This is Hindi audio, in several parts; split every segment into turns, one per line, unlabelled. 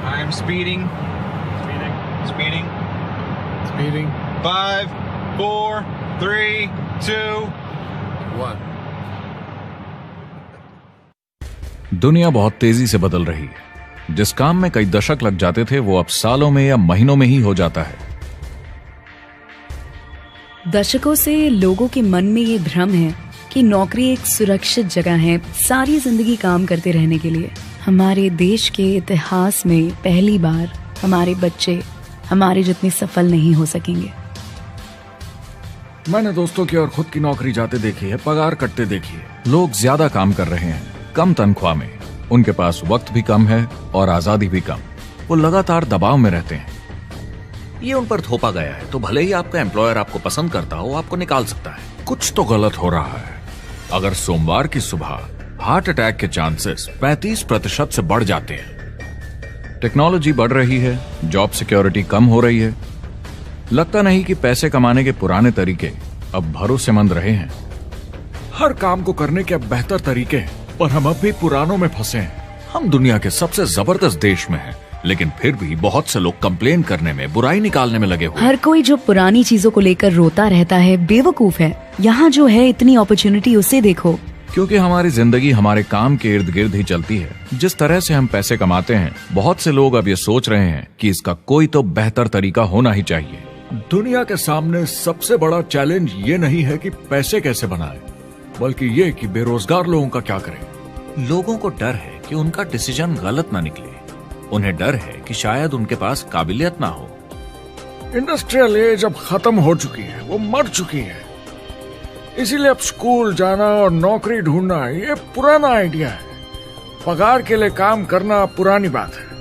I am speeding. Speeding. 5, 4, 3, 2, 1.
दुनिया बहुत तेजी से बदल रही है। जिस काम में कई दशक लग जाते थे वो अब सालों में या महीनों में ही हो जाता है।
दशकों से लोगों के मन में ये भ्रम है कि नौकरी एक सुरक्षित जगह है सारी जिंदगी काम करते रहने के लिए। हमारे देश के इतिहास में पहली बार हमारे बच्चे हमारे जितने सफल नहीं हो सकेंगे।
मैंने दोस्तों की और खुद की नौकरी जाते देखी है, पगार कटते देखी है। लोग ज्यादा काम कर रहे हैं कम तनख्वाह में, उनके पास वक्त भी कम है और आजादी भी कम। वो लगातार दबाव में रहते हैं।
ये उन पर थोपा गया है तो भले ही आपका एम्प्लॉयर आपको पसंद करता हो, आपको निकाल सकता है।
कुछ तो गलत हो रहा है। अगर सोमवार की सुबह हार्ट अटैक के चांसेस 35% से बढ़ जाते हैं। टेक्नोलॉजी बढ़ रही है, जॉब सिक्योरिटी कम हो रही है। लगता नहीं कि पैसे कमाने के पुराने तरीके अब भरोसेमंद रहे हैं। हर काम को करने के अब बेहतर तरीके हैं, पर हम अब भी पुरानों में फंसे हैं। हम दुनिया के सबसे जबरदस्त देश में हैं, लेकिन फिर भी बहुत से लोग कंप्लेन करने में, बुराई निकालने में लगे हुए।
हर कोई जो पुरानी चीजों को लेकर रोता रहता है बेवकूफ है। यहाँ जो है इतनी अपॉर्चुनिटी, उसे देखो।
क्योंकि हमारी जिंदगी हमारे काम के इर्द गिर्द ही चलती है। जिस तरह से हम पैसे कमाते हैं, बहुत से लोग अब ये सोच रहे हैं कि इसका कोई तो बेहतर तरीका होना ही चाहिए। दुनिया के सामने सबसे बड़ा चैलेंज ये नहीं है कि पैसे कैसे बनाएं, बल्कि ये कि बेरोजगार लोगों का क्या करें।
लोगों को डर है कि उनका डिसीजन गलत ना निकले। उन्हें डर है कि शायद उनके पास काबिलियत ना हो।
इंडस्ट्रियल एज अब खत्म हो चुकी है, वो मर चुकी है। इसीलिए अब स्कूल जाना और नौकरी ढूंढना ये पुराना आइडिया है। पगार के लिए काम करना पुरानी बात है।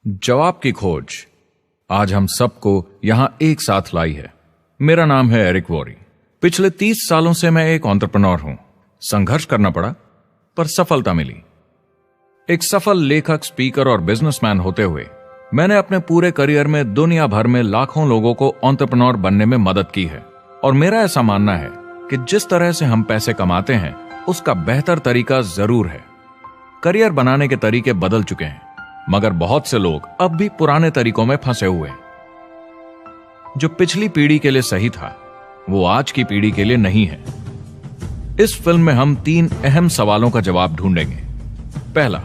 जवाब की खोज आज हम सबको यहां एक साथ लाई है। मेरा नाम है एरिक वॉरी। पिछले 30 सालों से मैं एक एंटरप्रेन्योर हूं। संघर्ष करना पड़ा, पर सफलता मिली। एक सफल लेखक, स्पीकर और बिजनेसमैन होते हुए मैंने अपने पूरे करियर में दुनिया भर में लाखों लोगों को एंटरप्रेन्योर बनने में मदद की है। और मेरा ऐसा मानना है कि जिस तरह से हम पैसे कमाते हैं, उसका बेहतर तरीका जरूर है। करियर बनाने के तरीके बदल चुके हैं, मगर बहुत से लोग अब भी पुराने तरीकों में फंसे हुए हैं। जो पिछली पीढ़ी के लिए सही था, वो आज की पीढ़ी के लिए नहीं है। इस फिल्म में हम 3 अहम सवालों का जवाब ढूंढेंगे। पहला,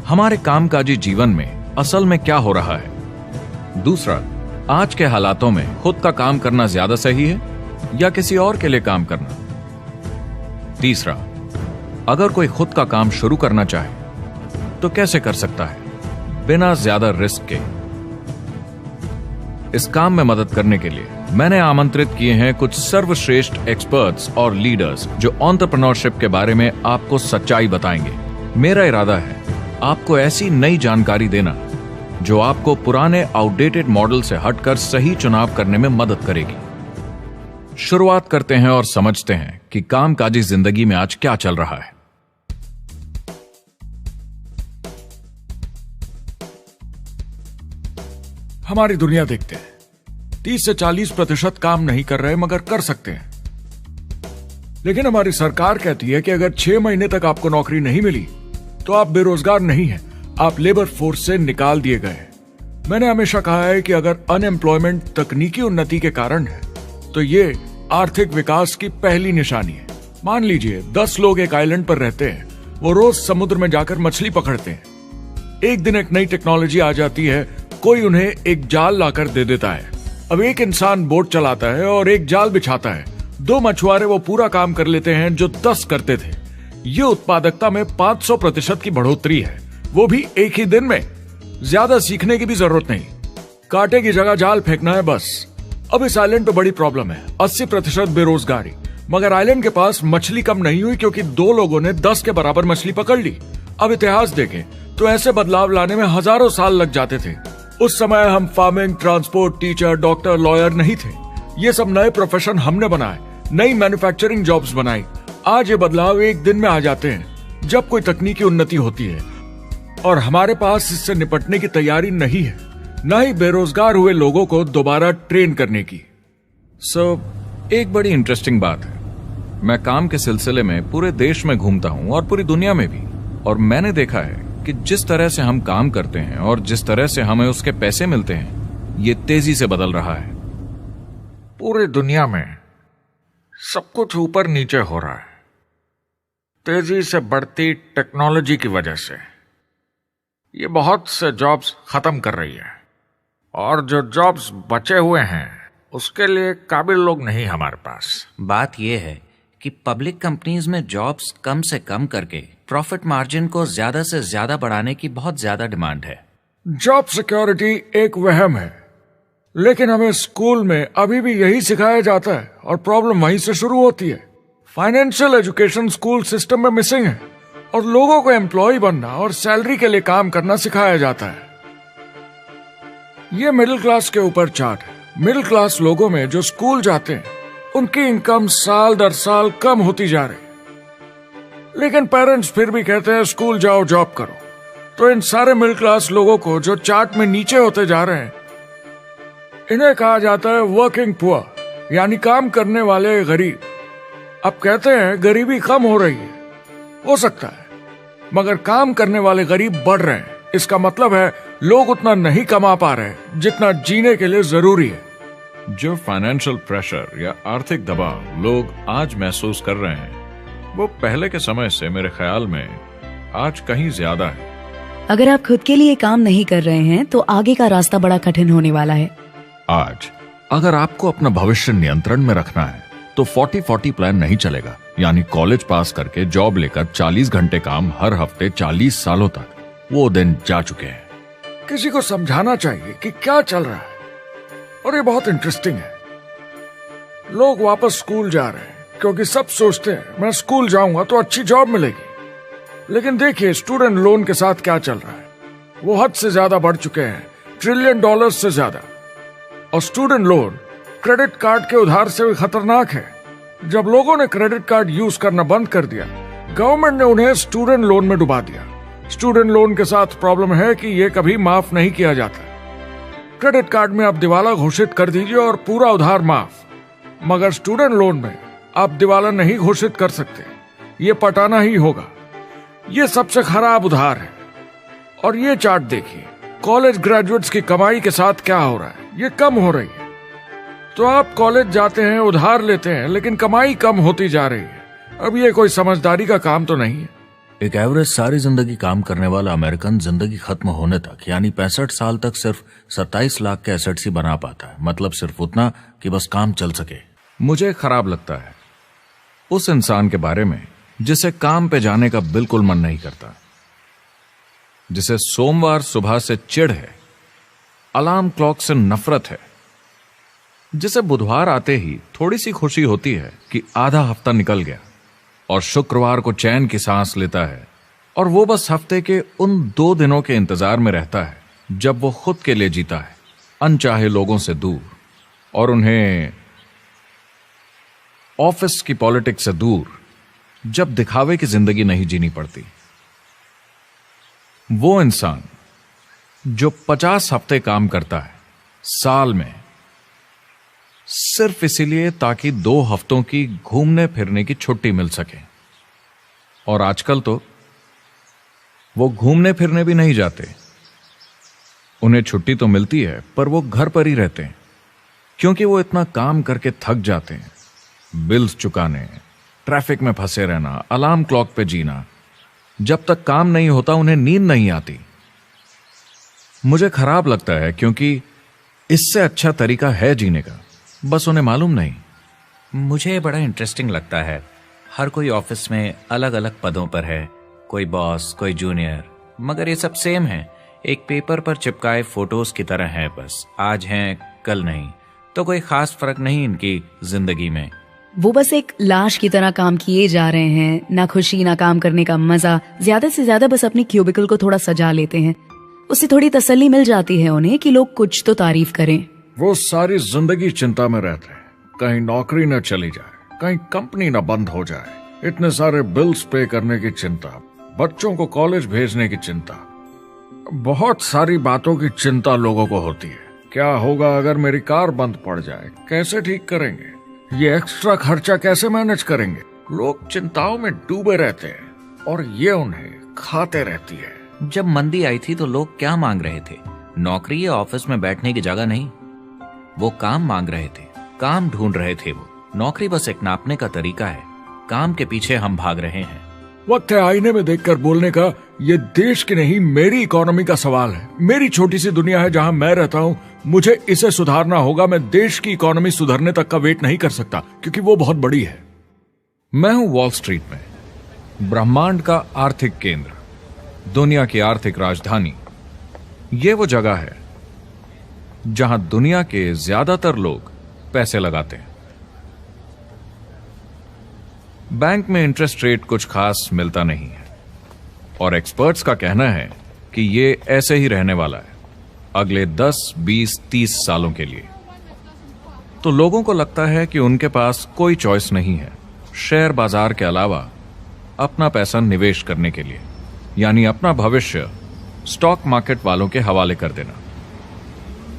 हमारे कामकाजी जीवन में असल में क्या हो रहा है। दूसरा, आज के हालातों में खुद का काम करना ज्यादा सही है या किसी और के लिए काम करना। तीसरा, अगर कोई खुद का काम शुरू करना चाहे तो कैसे कर सकता है बिना ज्यादा रिस्क के। इस काम में मदद करने के लिए मैंने आमंत्रित किए हैं कुछ सर्वश्रेष्ठ एक्सपर्ट्स और लीडर्स जो एंटरप्रेन्योरशिप के बारे में आपको सच्चाई बताएंगे। मेरा इरादा है आपको ऐसी नई जानकारी देना जो आपको पुराने आउटडेटेड मॉडल से हटकर सही चुनाव करने में मदद करेगी। शुरुआत करते हैं और समझते हैं कि कामकाजी जिंदगी में आज क्या चल रहा है।
हमारी दुनिया देखते हैं। 30 से 40% काम नहीं कर रहे, मगर कर सकते हैं। लेकिन हमारी सरकार कहती है कि अगर 6 महीने तक आपको नौकरी नहीं मिली तो आप बेरोजगार नहीं हैं, आप लेबर फोर्स से निकाल दिए गए। मैंने हमेशा कहा है कि अगर अनएम्प्लॉयमेंट तकनीकी उन्नति के कारण है तो ये आर्थिक विकास की पहली निशानी है। मान लीजिए 10 लोग एक आइलैंड पर रहते हैं, वो रोज समुद्र में जाकर मछली पकड़ते हैं। एक दिन एक नई टेक्नोलॉजी आ जाती है, कोई उन्हें एक जाल लाकर दे देता है। अब एक इंसान बोट चलाता है और एक जाल बिछाता है। 2 मछुआरे वो पूरा काम कर लेते हैं जो 10 करते थे। ये उत्पादकता में 500% की बढ़ोतरी है, वो भी एक ही दिन में। ज्यादा सीखने की भी जरूरत नहीं, कांटे की जगह जाल फेंकना है बस। अब इस आइलैंड पे बड़ी प्रॉब्लम है, 80% बेरोजगारी। मगर आइलैंड के पास मछली कम नहीं हुई क्योंकि 2 लोगों ने 10 के बराबर मछली पकड़ ली। अब इतिहास देखें तो ऐसे बदलाव लाने में हजारों साल लग जाते थे। उस समय हम farming, transport, teacher, doctor, lawyer नहीं थे। ये सब नए प्रोफेशन हमने बनाए, नई मैन्युफैक्चरिंग जॉब्स बनाई। आज ये बदलाव एक दिन में आ जाते हैं जब कोई तकनीकी उन्नति होती है, और हमारे पास इससे निपटने की तैयारी नहीं है, न ही बेरोजगार हुए लोगों को दोबारा ट्रेन करने की।
एक बड़ी इंटरेस्टिंग बात है, मैं काम के सिलसिले में पूरे देश में घूमता हूं और पूरी दुनिया में भी, और मैंने देखा है कि जिस तरह से हम काम करते हैं और जिस तरह से हमें उसके पैसे मिलते हैं, ये तेजी से बदल रहा है।
पूरी दुनिया में सब कुछ ऊपर नीचे हो रहा है, तेजी से बढ़ती टेक्नोलॉजी की वजह से। ये बहुत से जॉब्स खत्म कर रही है, और जो जॉब्स बचे हुए हैं उसके लिए काबिल लोग नहीं हमारे पास।
बात यह है कि पब्लिक कंपनीज में जॉब्स कम से कम करके प्रॉफिट मार्जिन को ज्यादा से ज्यादा बढ़ाने की बहुत ज्यादा डिमांड है।
जॉब सिक्योरिटी एक वहम है, लेकिन हमें स्कूल में अभी भी यही सिखाया जाता है और प्रॉब्लम वहीं से शुरू होती है। फाइनेंशियल एजुकेशन स्कूल सिस्टम में मिसिंग है, और लोगों को एम्प्लॉय बनना और सैलरी के लिए काम करना सिखाया जाता है। ये मिडिल क्लास के ऊपर चार्ट है। मिडिल क्लास लोगों में जो स्कूल जाते हैं उनकी इनकम साल दर साल कम होती जा रही, लेकिन पेरेंट्स फिर भी कहते हैं स्कूल जाओ, जॉब करो। तो इन सारे मिडिल क्लास लोगों को जो चार्ट में नीचे होते जा रहे हैं, इन्हें कहा जाता है वर्किंग पुअर, यानी काम करने वाले गरीब। अब कहते हैं गरीबी कम हो रही है, हो सकता है, मगर काम करने वाले गरीब बढ़ रहे हैं। इसका मतलब है लोग उतना नहीं कमा पा रहे जितना जीने के लिए जरूरी है।
जो फाइनेंशियल प्रेशर या आर्थिक दबाव लोग आज महसूस कर रहे हैं, वो पहले के समय से मेरे ख्याल में आज कहीं ज्यादा है।
अगर आप खुद के लिए काम नहीं कर रहे हैं तो आगे का रास्ता बड़ा कठिन होने वाला है।
आज अगर आपको अपना भविष्य नियंत्रण में रखना है तो 40-40 प्लान नहीं चलेगा, यानी कॉलेज पास करके जॉब लेकर 40 घंटे काम हर हफ्ते 40 सालों तक, वो दिन जा चुके हैं।
किसी को समझाना चाहिए कि क्या चल रहा है, और ये बहुत इंटरेस्टिंग है। लोग वापस स्कूल जा रहे हैं क्योंकि सब सोचते हैं मैं स्कूल जाऊंगा तो अच्छी जॉब मिलेगी। लेकिन देखिए स्टूडेंट लोन के साथ क्या चल रहा है, वो हद से ज्यादा बढ़ चुके हैं, $1 ट्रिलियन से ज्यादा। और स्टूडेंट लोन क्रेडिट कार्ड के उधार से भी खतरनाक है। जब लोगों ने क्रेडिट कार्ड यूज करना बंद कर दिया, गवर्नमेंट ने उन्हें स्टूडेंट लोन में डुबा दिया। स्टूडेंट लोन के साथ प्रॉब्लम है कि ये कभी माफ नहीं किया जाता। क्रेडिट कार्ड में आप दिवाला घोषित कर दीजिए और पूरा उधार माफ, मगर स्टूडेंट लोन में आप दिवाला नहीं घोषित कर सकते, ये पटाना ही होगा। ये सबसे खराब उधार है। और ये चार्ट देखिए, कॉलेज ग्रेजुएट्स की कमाई के साथ क्या हो रहा है, ये कम हो रही है। तो आप कॉलेज जाते हैं, उधार लेते हैं, लेकिन कमाई कम होती जा रही है। अब ये कोई समझदारी का काम तो नहीं है।
एक एवरेज सारी जिंदगी काम करने वाला अमेरिकन जिंदगी खत्म होने तक, यानी 65 साल तक सिर्फ 27 लाख के एसेट्स ही बना पाता है। मतलब सिर्फ उतना कि बस काम चल सके।
मुझे खराब लगता है उस इंसान के बारे में जिसे काम पे जाने का बिल्कुल मन नहीं करता, जिसे सोमवार सुबह से चिढ़ है, अलार्म क्लॉक से नफरत है, जिसे बुधवार आते ही थोड़ी सी खुशी होती है कि आधा हफ्ता निकल गया, और शुक्रवार को चैन की सांस लेता है, और वो बस हफ्ते के उन 2 दिनों के इंतजार में रहता है जब वो खुद के लिए जीता है, अनचाहे लोगों से दूर, और उन्हें ऑफिस की पॉलिटिक्स से दूर, जब दिखावे की जिंदगी नहीं जीनी पड़ती। वो इंसान जो 50 हफ्ते काम करता है साल में, सिर्फ इसीलिए ताकि 2 हफ्तों की घूमने फिरने की छुट्टी मिल सके। और आजकल तो वो घूमने फिरने भी नहीं जाते। उन्हें छुट्टी तो मिलती है, पर वो घर पर ही रहते हैं, क्योंकि वो इतना काम करके थक जाते हैं। बिल्स चुकाने, ट्रैफिक में फंसे रहना, अलार्म क्लॉक पे जीना, जब तक काम नहीं होता उन्हें नींद नहीं आती। मुझे खराब लगता है, क्योंकि इससे अच्छा तरीका है जीने का, बस उन्हें मालूम नहीं।
मुझे बड़ा इंटरेस्टिंग लगता है, हर कोई ऑफिस में अलग अलग पदों पर है, कोई बॉस, कोई जूनियर, मगर ये सब सेम है, एक पेपर पर चिपकाए फोटोज की तरह है। बस आज हैं कल नहीं, तो कोई खास फर्क नहीं इनकी जिंदगी में।
वो बस एक लाश की तरह काम किए जा रहे हैं, ना खुशी ना काम करने का मजा। ज्यादा से ज्यादा बस अपनी क्यूबिकल को थोड़ा सजा लेते हैं, उससे थोड़ी तसल्ली मिल जाती है उन्हें कि लोग कुछ तो तारीफ करें।
वो सारी जिंदगी चिंता में रहते हैं, कहीं नौकरी न चली जाए, कहीं कंपनी न बंद हो जाए, इतने सारे बिल्स पे करने की चिंता, बच्चों को कॉलेज भेजने की चिंता, बहुत सारी बातों की चिंता लोगों को होती है। क्या होगा अगर मेरी कार बंद पड़ जाए, कैसे ठीक करेंगे, ये एक्स्ट्रा खर्चा कैसे मैनेज करेंगे? लोग चिंताओं में डूबे रहते हैं और ये उन्हें खाते रहती है।
जब मंदी आई थी तो लोग क्या मांग रहे थे? नौकरी या ऑफिस में बैठने की जगह नहीं, वो काम मांग रहे थे, काम ढूंढ रहे थे। वो नौकरी बस एक नापने का तरीका है, काम के पीछे हम भाग रहे हैं।
वक्त है आईने में देखकर बोलने का। ये देश की नहीं, मेरी इकोनॉमी का सवाल है। मेरी छोटी सी दुनिया है जहां मैं रहता हूं, मुझे इसे सुधारना होगा। मैं देश की इकोनॉमी सुधरने तक का वेट नहीं कर सकता, क्योंकि वो बहुत बड़ी है।
मैं हूं वॉल स्ट्रीट में, ब्रह्मांड का आर्थिक केंद्र, दुनिया की आर्थिक राजधानी। ये वो जगह है जहां दुनिया के ज्यादातर लोग पैसे लगाते हैं। बैंक में इंटरेस्ट रेट कुछ खास मिलता नहीं है और एक्सपर्ट्स का कहना है कि ये ऐसे ही रहने वाला है अगले 10, 20, 30 सालों के लिए। तो लोगों को लगता है कि उनके पास कोई चॉइस नहीं है शेयर बाजार के अलावा अपना पैसा निवेश करने के लिए, यानी अपना भविष्य स्टॉक मार्केट वालों के हवाले कर देना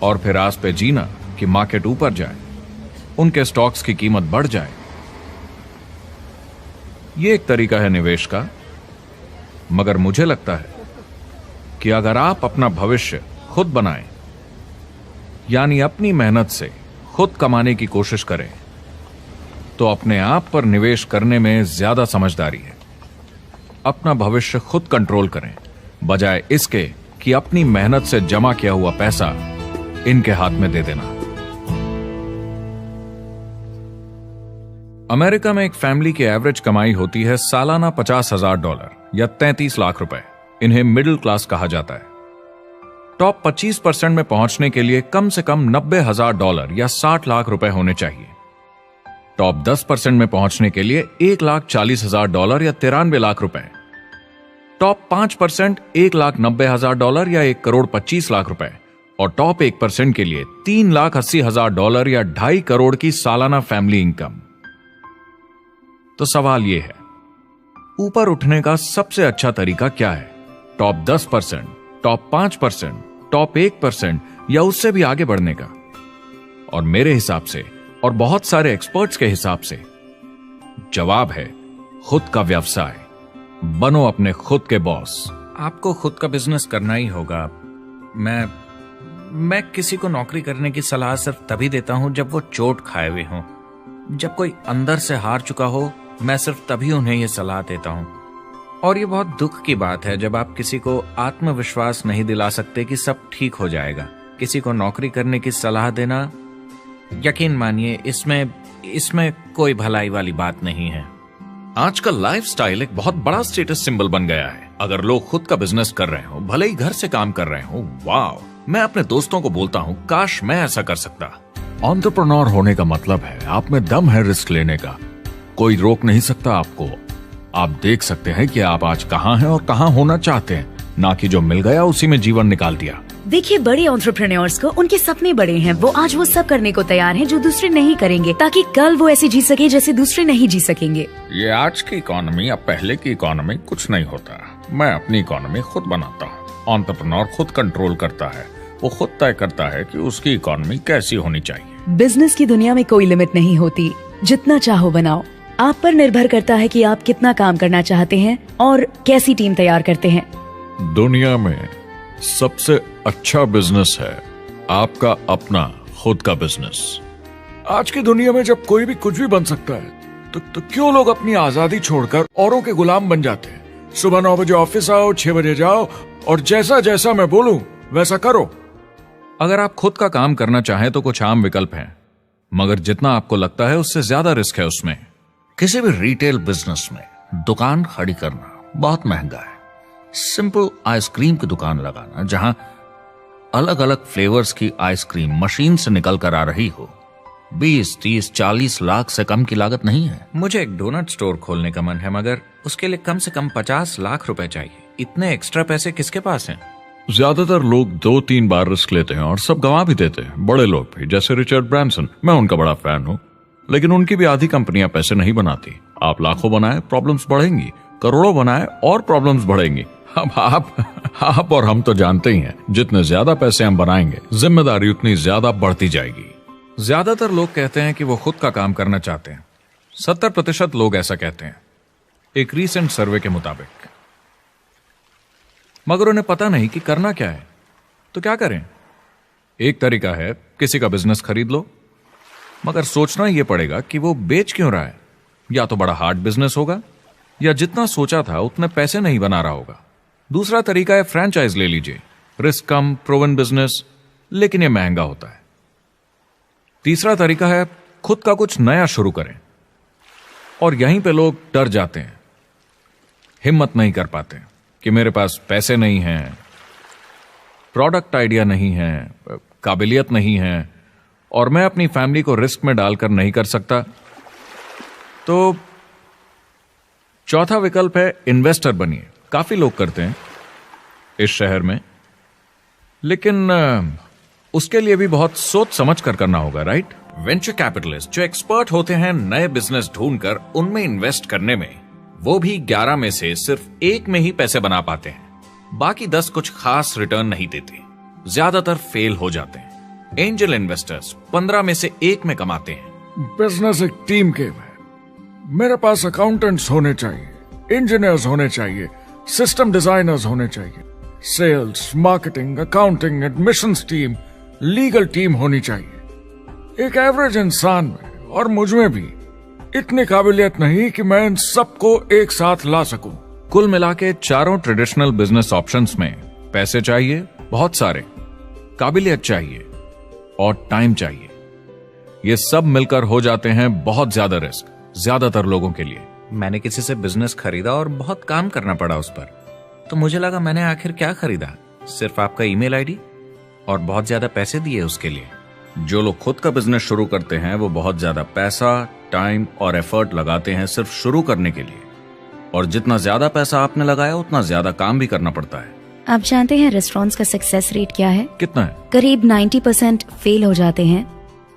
और फिर आस पे जीना कि मार्केट ऊपर जाए, उनके स्टॉक्स की कीमत बढ़ जाए। ये एक तरीका है निवेश का, मगर मुझे लगता है कि अगर आप अपना भविष्य खुद बनाएं, यानी अपनी मेहनत से खुद कमाने की कोशिश करें, तो अपने आप पर निवेश करने में ज्यादा समझदारी है। अपना भविष्य खुद कंट्रोल करें, बजाय इसके कि अपनी मेहनत से जमा किया हुआ पैसा इनके हाथ में दे देना। अमेरिका में एक फैमिली की एवरेज कमाई होती है सालाना $50,000 या 33 लाख रुपए। इन्हें मिडिल क्लास कहा जाता है। टॉप 25% में पहुंचने के लिए कम से कम $90,000 या 60 लाख रुपए होने चाहिए। टॉप 10% में पहुंचने के लिए $1,40,000 या 93 लाख रुपए। टॉप 5% $1,90,000 या 1,25 लाख रुपए और टॉप 1% के लिए $3,80,000 या 2.5 करोड़ की सालाना फैमिली इनकम। तो सवाल यह है, ऊपर उठने का सबसे अच्छा तरीका क्या है? टॉप 10%, टॉप 5%, टॉप 1% या उससे भी आगे बढ़ने का? और मेरे हिसाब से और बहुत सारे एक्सपर्ट्स के हिसाब से जवाब है खुद का व्यवसाय। बनो अपने खुद के बॉस।
आपको खुद का बिजनेस करना ही होगा। मैं किसी को नौकरी करने की सलाह सिर्फ तभी देता हूं जब वो चोट खाए हुए हों। जब कोई अंदर से हार चुका हो, मैं सिर्फ तभी उन्हें यह सलाह देता हूं। और ये बहुत दुख की बात है जब आप किसी को आत्मविश्वास नहीं दिला सकते कि सब ठीक हो जाएगा। किसी को नौकरी करने की सलाह देना, यकीन मानिए, इसमें कोई भलाई वाली बात नहीं है।
आजकल लाइफस्टाइल एक बहुत बड़ा स्टेटस सिंबल बन गया है। अगर लोग खुद का बिजनेस कर रहे हो, भले ही घर से काम कर रहे हो, वाह! मैं अपने दोस्तों को बोलता हूं, काश मैं ऐसा कर सकता।
एंटरप्रेन्योर होने का मतलब है आप में दम है रिस्क लेने का। कोई रोक नहीं सकता आपको। आप देख सकते हैं कि आप आज कहां हैं और कहां होना चाहते हैं, ना कि जो मिल गया उसी में जीवन निकाल दिया।
देखिए, बड़े एंटरप्रेन्योर्स को उनके सपने बड़े हैं। वो आज वो सब करने को तैयार हैं जो दूसरे नहीं करेंगे, ताकि कल वो ऐसे जी सके जैसे दूसरे नहीं जी सकेंगे।
ये आज की इकोनॉमी या पहले की इकोनॉमी कुछ नहीं होता। मैं अपनी इकोनॉमी खुद बनाता हूँ। एंटरप्रेन्योर खुद कंट्रोल करता है। वो खुद तय करता है कि उसकी इकोनॉमी कैसी होनी चाहिए।
बिजनेस की दुनिया में कोई लिमिट नहीं होती। जितना चाहो बनाओ। आप पर निर्भर करता है कि आप कितना काम करना चाहते हैं और कैसी टीम तैयार करते हैं।
दुनिया में सबसे अच्छा बिजनेस है आपका अपना खुद का बिजनेस। आज की दुनिया में जब कोई भी कुछ भी बन सकता है, तो क्यों लोग अपनी आजादी छोड़कर औरों के गुलाम बन जाते हैं? सुबह 9 बजे ऑफिस आओ, 6 बजे जाओ और जैसा जैसा मैं बोलूं वैसा करो।
अगर आप खुद का काम करना चाहें तो कुछ आम विकल्प हैं, मगर जितना आपको लगता है उससे ज्यादा रिस्क है उसमें।
किसी भी रिटेल बिजनेस में दुकान खड़ी करना बहुत महंगा है। सिंपल आइसक्रीम की दुकान लगाना जहां अलग अलग फ्लेवर्स की आइसक्रीम मशीन से निकल कर आ रही हो, 20, 30, 40 लाख से कम की लागत नहीं है।
मुझे एक डोनट स्टोर खोलने का मन है, मगर उसके लिए कम से कम 50 लाख रुपए चाहिए। इतने एक्स्ट्रा पैसे किसके पास हैं?
ज्यादातर लोग 2-3 बार रिस्क लेते हैं और सब गंवा भी देते हैं। बड़े लोग भी, जैसे रिचर्ड ब्रांसन। मैं उनका बड़ा फैन हूं, लेकिन उनकी भी आधी कंपनियां पैसे नहीं बनाती। आप लाखों बनाए, प्रॉब्लम्स बढ़ेंगी। करोड़ों बनाए और प्रॉब्लम्स बढ़ेंगी। अब आप और हम तो जानते ही हैं, जितने ज्यादा पैसे हम बनाएंगे, जिम्मेदारी उतनी ज्यादा बढ़ती जाएगी।
ज्यादातर लोग कहते हैं कि वो खुद का काम करना चाहते हैं। 70% लोग ऐसा कहते हैं, एक रीसेंट सर्वे के मुताबिक। मगर उन्हें पता नहीं कि करना क्या है। तो क्या करें? एक तरीका है किसी का बिजनेस खरीद लो, मगर सोचना यह पड़ेगा कि वो बेच क्यों रहा है। या तो बड़ा हार्ड बिजनेस होगा, या जितना सोचा था उतने पैसे नहीं बना रहा होगा। दूसरा तरीका है फ्रेंचाइज ले लीजिए, रिस्क कम, प्रूवन बिजनेस, लेकिन यह महंगा होता है। तीसरा तरीका है खुद का कुछ नया शुरू करें, और यहीं पे लोग डर जाते हैं, हिम्मत नहीं कर पाते कि मेरे पास पैसे नहीं हैं, प्रोडक्ट आइडिया नहीं है, काबिलियत नहीं है, और मैं अपनी फैमिली को रिस्क में डालकर नहीं कर सकता। तो चौथा विकल्प है इन्वेस्टर बनिए। काफी लोग करते हैं इस शहर में, लेकिन उसके लिए भी बहुत सोच समझ कर करना होगा, राइट? वेंचर कैपिटलिस्ट जो एक्सपर्ट होते हैं नए बिजनेस ढूंढकर उनमें इन्वेस्ट करने में, वो भी 11 में से सिर्फ 1 में ही पैसे बना पाते हैं। बाकी 10 कुछ खास रिटर्न नहीं देते, ज्यादातर फेल हो जाते हैं। एंजल इन्वेस्टर्स 15 में से 1 में कमाते हैं।
बिजनेस एक टीम गेम है। मेरे पास अकाउंटेंट्स होने चाहिए, इंजीनियर्स होने चाहिए, सिस्टम डिजाइनर्स होने चाहिए, sales, marketing, accounting, admissions team, legal team होनी चाहिए। एक एवरेज इंसान में और मुझ में भी इतनी काबिलियत नहीं कि मैं इन सबको एक साथ ला सकूं।
कुल मिला के चारों ट्रेडिशनल बिजनेस ऑप्शंस में पैसे चाहिए बहुत सारे, काबिलियत चाहिए और टाइम चाहिए। ये सब मिलकर हो जाते हैं बहुत ज्यादा रिस्क ज्यादातर लोगों के लिए।
मैंने किसी से बिजनेस खरीदा और बहुत काम करना पड़ा उस पर, तो मुझे लगा मैंने आखिर क्या खरीदा, सिर्फ आपका ईमेल आईडी, और बहुत ज्यादा पैसे दिए उसके लिए।
जो लोग खुद का बिजनेस शुरू करते हैं वो बहुत ज्यादा पैसा, टाइम और एफर्ट लगाते हैं सिर्फ शुरू करने के लिए, और जितना ज्यादा पैसा आपने लगाया उतना ज्यादा काम भी करना पड़ता है।
आप जानते हैं रेस्टोरेंट्स का सक्सेस रेट क्या है?
कितना है?
करीब 90% फेल हो जाते हैं।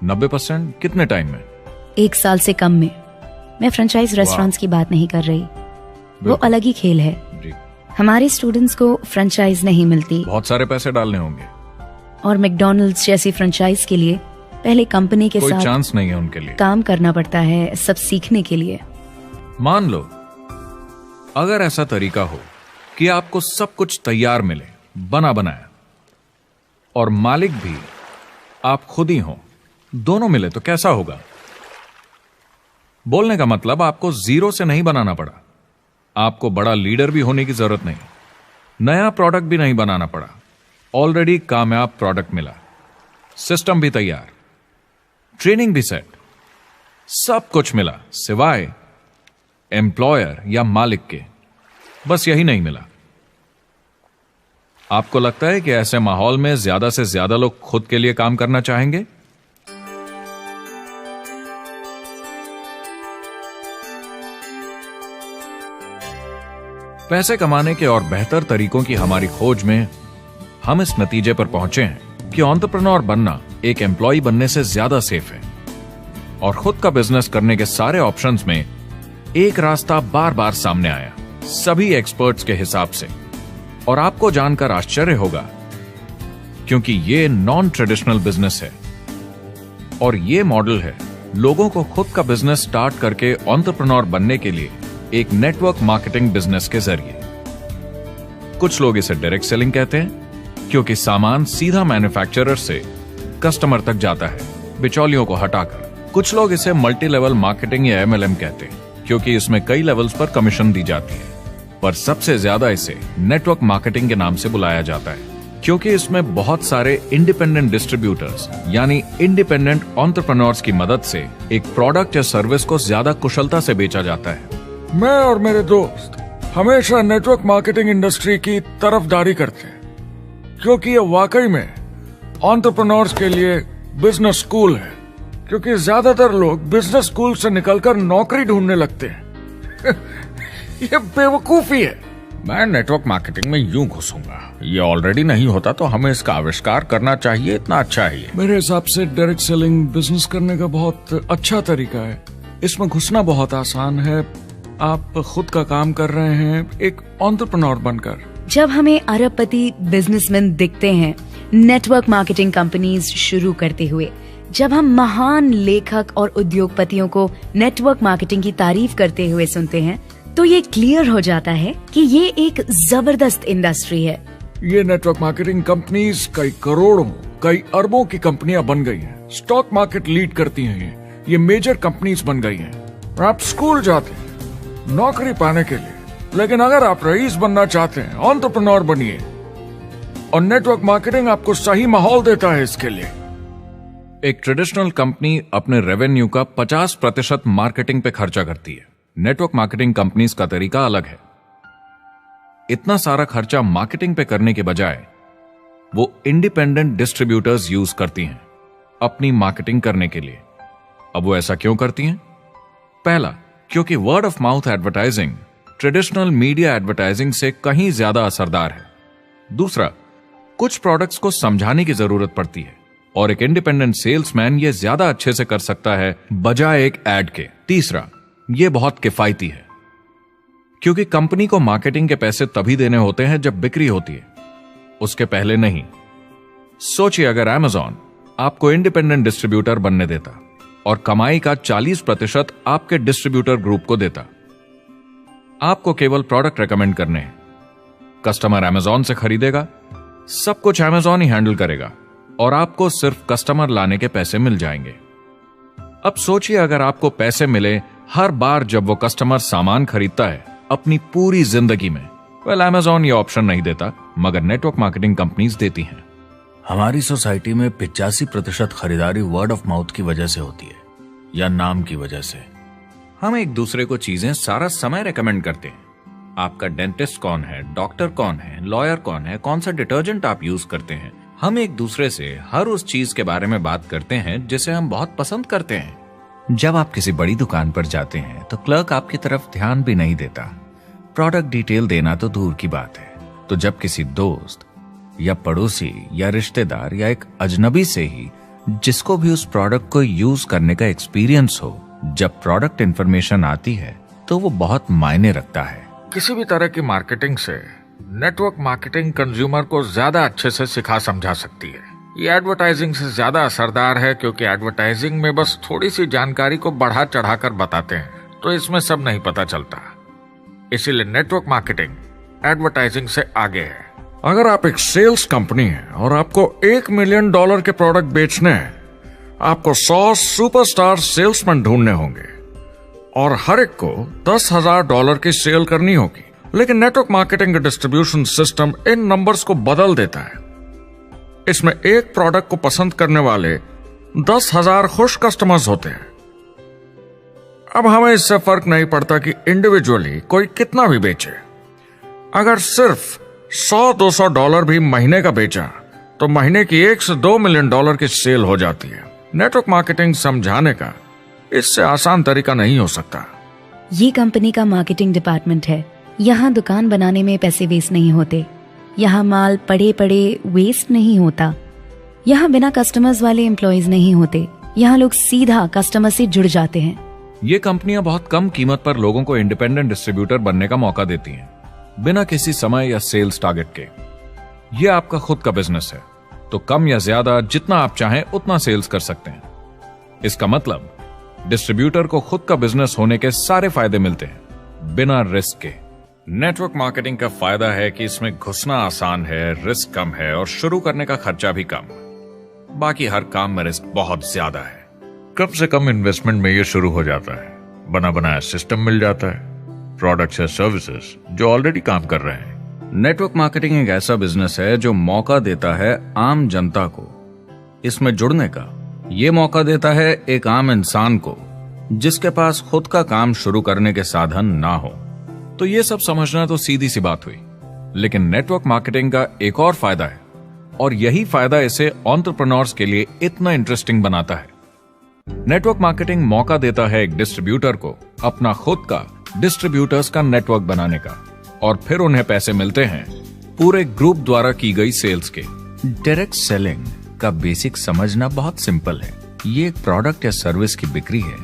90%? कितने टाइम में?
1 साल से कम में। मैं फ्रेंचाइज रेस्टोरेंट्स की बात नहीं कर रही, वो अलग ही खेल है।
जी।
हमारे स्टूडेंट्स को फ्रेंचाइज नहीं मिलती,
बहुत सारे पैसे डालने होंगे,
और मैकडॉनल्ड्स जैसी फ्रेंचाइज के लिए पहले कंपनी के
कोई
साथ
चांस नहीं है उनके लिए।
काम करना पड़ता है सब सीखने के लिए।
मान लो अगर ऐसा तरीका हो कि आपको सब कुछ तैयार मिले, बना बनाया, और मालिक भी आप खुद ही हो, दोनों मिले, तो कैसा होगा? बोलने का मतलब आपको जीरो से नहीं बनाना पड़ा, आपको बड़ा लीडर भी होने की जरूरत नहीं, नया प्रोडक्ट भी नहीं बनाना पड़ा, ऑलरेडी कामयाब प्रोडक्ट मिला, सिस्टम भी तैयार, ट्रेनिंग भी सेट, सब कुछ मिला सिवाय एम्प्लॉयर या मालिक के। बस यही नहीं मिला। आपको लगता है कि ऐसे माहौल में ज्यादा से ज्यादा लोग खुद के लिए काम करना चाहेंगे? पैसे कमाने के और बेहतर तरीकों की हमारी खोज में हम इस नतीजे पर पहुंचे हैं कि एंटरप्रेन्योर बनना एक एम्प्लॉय बनने से ज्यादा सेफ है, और खुद का बिजनेस करने के सारे ऑप्शंस में एक रास्ता बार बार सामने आया सभी एक्सपर्ट्स के हिसाब से। और आपको जानकर आश्चर्य होगा, क्योंकि ये नॉन ट्रेडिशनल बिजनेस है, और ये मॉडल है लोगों को खुद का बिजनेस स्टार्ट करके एंटरप्रेन्योर बनने के लिए एक नेटवर्क मार्केटिंग बिजनेस के जरिए। कुछ लोग इसे डायरेक्ट सेलिंग कहते हैं, क्योंकि सामान सीधा मैन्युफैक्चरर से कस्टमर तक जाता है बिचौलियों को हटाकर। कुछ लोग इसे मल्टी लेवल मार्केटिंग या MLM कहते हैं, क्योंकि इसमें कई लेवल्स पर कमीशन दी जाती है। पर सबसे ज्यादा इसे नेटवर्क मार्केटिंग के नाम से बुलाया जाता है, क्योंकि इसमें बहुत सारे इंडिपेंडेंट डिस्ट्रीब्यूटर्स यानी इंडिपेंडेंट एंटरप्रेन्योर्स की मदद से एक प्रोडक्ट या सर्विस को ज्यादा कुशलता से बेचा जाता है।
मैं और मेरे दोस्त हमेशा नेटवर्क मार्केटिंग इंडस्ट्री की तरफदारी करते हैं, क्योंकि ये वाकई में एंटरप्रेन्योर्स के लिए बिजनेस स्कूल है। क्योंकि ज्यादातर लोग बिजनेस स्कूल से निकलकर नौकरी ढूंढने लगते हैं। ये बेवकूफी है।
मैं नेटवर्क मार्केटिंग में यूं घुसूंगा, ये ऑलरेडी नहीं होता तो हमें इसका आविष्कार करना चाहिए, इतना अच्छा है ये।
मेरे हिसाब से डायरेक्ट सेलिंग बिजनेस करने का बहुत अच्छा तरीका है। इसमें घुसना बहुत आसान है। आप खुद का काम कर रहे हैं एक एंटरप्रेन्योर बनकर।
जब हमें अरबपति बिजनेसमैन दिखते हैं नेटवर्क मार्केटिंग कंपनीज शुरू करते हुए, जब हम महान लेखक और उद्योगपतियों को नेटवर्क मार्केटिंग की तारीफ करते हुए सुनते हैं तो ये क्लियर हो जाता है कि ये एक जबरदस्त इंडस्ट्री है।
ये नेटवर्क मार्केटिंग कंपनीज कई करोड़ों, कई अरबों की कंपनियां बन गई हैं। स्टॉक मार्केट लीड करती हैं ये मेजर कंपनीज बन गई हैं। आप स्कूल जाते हैं नौकरी पाने के लिए, लेकिन अगर आप रईस बनना चाहते हैं, एंटरप्रेन्योर बनिए, और नेटवर्क मार्केटिंग आपको सही माहौल देता है इसके लिए।
एक ट्रेडिशनल कंपनी अपने रेवेन्यू का 50% मार्केटिंग पे खर्चा करती है। नेटवर्क मार्केटिंग कंपनीज का तरीका अलग है। इतना सारा खर्चा मार्केटिंग पे करने के बजाय वो इंडिपेंडेंट डिस्ट्रीब्यूटर्स यूज करती हैं अपनी मार्केटिंग करने के लिए। अब वो ऐसा क्यों करती हैं? पहला, क्योंकि word of mouth advertising traditional media advertising से कहीं ज्यादा असरदार है। दूसरा, कुछ प्रोडक्ट्स को समझाने की जरूरत पड़ती है और एक इंडिपेंडेंट सेल्समैन ये ज्यादा अच्छे से कर सकता है बजाय एक एड के। तीसरा, ये बहुत किफायती है क्योंकि कंपनी को मार्केटिंग के पैसे तभी देने होते हैं जब बिक्री होती है, उसके पहले नहीं। सोचिए अगर Amazon आपको इंडिपेंडेंट डिस्ट्रीब्यूटर बनने देता और कमाई का 40% आपके डिस्ट्रीब्यूटर ग्रुप को देता। आपको केवल प्रोडक्ट रेकमेंड करने हैं, कस्टमर Amazon से खरीदेगा, सब कुछ Amazon ही हैंडल करेगा और आपको सिर्फ कस्टमर लाने के पैसे मिल जाएंगे। अब सोचिए अगर आपको पैसे मिले हर बार जब वो कस्टमर सामान खरीदता है अपनी पूरी जिंदगी में। वेल, Amazon ये ऑप्शन नहीं देता, मगर नेटवर्क मार्केटिंग कंपनीज देती हैं।
हमारी सोसाइटी में 85% खरीदारी वर्ड ऑफ माउथ की वजह से होती है या नाम की वजह से।
हम एक दूसरे को चीजें सारा समय रेकमेंड करते हैं। आपका डेंटिस्ट कौन है, डॉक्टर कौन है, लॉयर कौन है, कौन सा डिटर्जेंट आप यूज करते हैं। हम एक दूसरे से हर उस चीज के बारे में बात करते हैं जिसे हम बहुत पसंद करते हैं।
जब आप किसी बड़ी दुकान पर जाते हैं तो क्लर्क आपकी तरफ ध्यान भी नहीं देता, प्रोडक्ट डिटेल देना तो दूर की बात है। तो जब किसी दोस्त या पड़ोसी या रिश्तेदार या एक अजनबी से ही जिसको भी उस प्रोडक्ट को यूज करने का एक्सपीरियंस हो, जब प्रोडक्ट इंफॉर्मेशन आती है तो वो बहुत मायने रखता है।
किसी भी तरह की मार्केटिंग से नेटवर्क मार्केटिंग कंज्यूमर को ज्यादा अच्छे से सिखा समझा सकती है। ये एडवर्टाइजिंग से ज्यादा असरदार है क्योंकि एडवर्टाइजिंग में बस थोड़ी सी जानकारी को बढ़ा चढ़ाकर बताते हैं, तो इसमें सब नहीं पता चलता। इसीलिए नेटवर्क मार्केटिंग एडवर्टाइजिंग से आगे है। अगर आप एक सेल्स कंपनी है और आपको $1 मिलियन के प्रोडक्ट बेचने हैं, आपको 100 सुपरस्टार सेल्समैन ढूंढने होंगे और हर एक को $10,000 की सेल करनी होगी। लेकिन नेटवर्क मार्केटिंग का डिस्ट्रीब्यूशन सिस्टम इन नंबर्स को बदल देता है। इसमें एक प्रोडक्ट को पसंद करने वाले 10,000 खुश कस्टमर्स होते हैं। अब हमें इससे फर्क नहीं पड़ता कि इंडिविजुअली कोई कितना भी बेचे। अगर सिर्फ $100-200 भी महीने का बेचा तो महीने की $1 से $2 मिलियन की सेल हो जाती है। नेटवर्क मार्केटिंग समझाने का इससे आसान तरीका नहीं हो सकता।
ये कंपनी का मार्केटिंग डिपार्टमेंट है। यहाँ दुकान बनाने में पैसे वेस्ट नहीं होते, यहाँ माल पड़े पड़े वेस्ट नहीं होता, यहाँ बिना कस्टमर्स वाले एम्प्लॉयज नहीं होते, यहाँ लोग सीधा कस्टमर से जुड़ जाते हैं।
ये कंपनियां बहुत कम कीमत पर लोगों को इंडिपेंडेंट डिस्ट्रीब्यूटर बनने का मौका देती हैं, बिना किसी समय या सेल्स टारगेट के। ये आपका खुद का बिजनेस है, तो कम या ज्यादा जितना आप चाहें उतना सेल्स कर सकते हैं। इसका मतलब डिस्ट्रीब्यूटर को खुद का बिजनेस होने के सारे फायदे मिलते हैं, बिना रिस्क के। नेटवर्क मार्केटिंग का फायदा है कि इसमें घुसना आसान है, रिस्क कम है और शुरू करने का खर्चा भी कम। बाकी हर काम में रिस्क बहुत ज्यादा है। कम से कम इन्वेस्टमेंट में ये शुरू हो जाता है, बना बनाया सिस्टम मिल जाता है, प्रोडक्ट्स या सर्विसेज जो ऑलरेडी काम कर रहे हैं।
नेटवर्क मार्केटिंग एक ऐसा बिजनेस है जो मौका देता है आम जनता को इसमें जुड़ने का। ये मौका देता है एक आम इंसान को जिसके पास खुद का काम शुरू करने के साधन ना हो।
तो ये सब समझना तो सीधी सी बात हुई, लेकिन नेटवर्क मार्केटिंग का एक और फायदा है और यही फायदा इसे एंटरप्रेन्योर्स के लिए इतना इंटरेस्टिंग बनाता है। नेटवर्क मार्केटिंग मौका देता है एक डिस्ट्रीब्यूटर को अपना खुद का डिस्ट्रीब्यूटर्स का नेटवर्क बनाने का, और फिर उन्हें पैसे मिलते हैं पूरे ग्रुप द्वारा की गई सेल्स के।
डायरेक्ट सेलिंग का बेसिक समझना बहुत सिंपल है। ये एक प्रोडक्ट या सर्विस की बिक्री है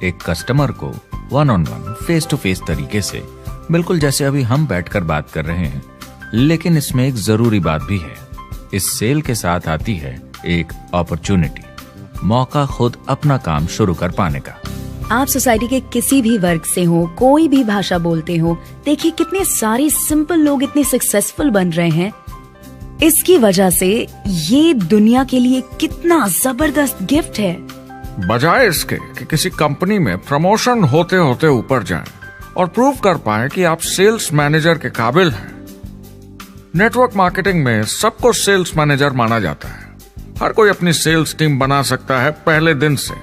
एक कस्टमर को वन-ऑन-वन, फेस टू फेस तरीके से, बिल्कुल जैसे अभी हम बैठकर बात कर रहे हैं। लेकिन इसमें एक जरूरी बात भी है, इस सेल के साथ आती है एक अपॉर्चुनिटी। मौका खुद अपना काम शुरू कर पाने का।
आप सोसाइटी के किसी भी वर्ग से हो, कोई भी भाषा बोलते हो, देखिए कितने सारे सिंपल लोग इतने सक्सेसफुल बन रहे हैं। इसकी वजह से ये दुनिया के लिए कितना जबरदस्त गिफ्ट है।
बजाय इसके कि किसी कंपनी में प्रमोशन होते होते ऊपर जाएं और प्रूव कर पाएं कि आप सेल्स मैनेजर के काबिल हैं, नेटवर्क मार्केटिंग में सबको सेल्स मैनेजर माना जाता है। हर कोई अपनी सेल्स टीम बना सकता है पहले दिन से।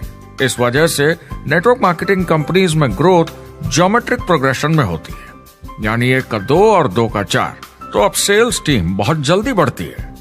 इस वजह से नेटवर्क मार्केटिंग कंपनीज में ग्रोथ ज्योमेट्रिक प्रोग्रेशन में होती है, यानी 1 का 2 और 2 का 4। तो अब सेल्स टीम बहुत जल्दी बढ़ती है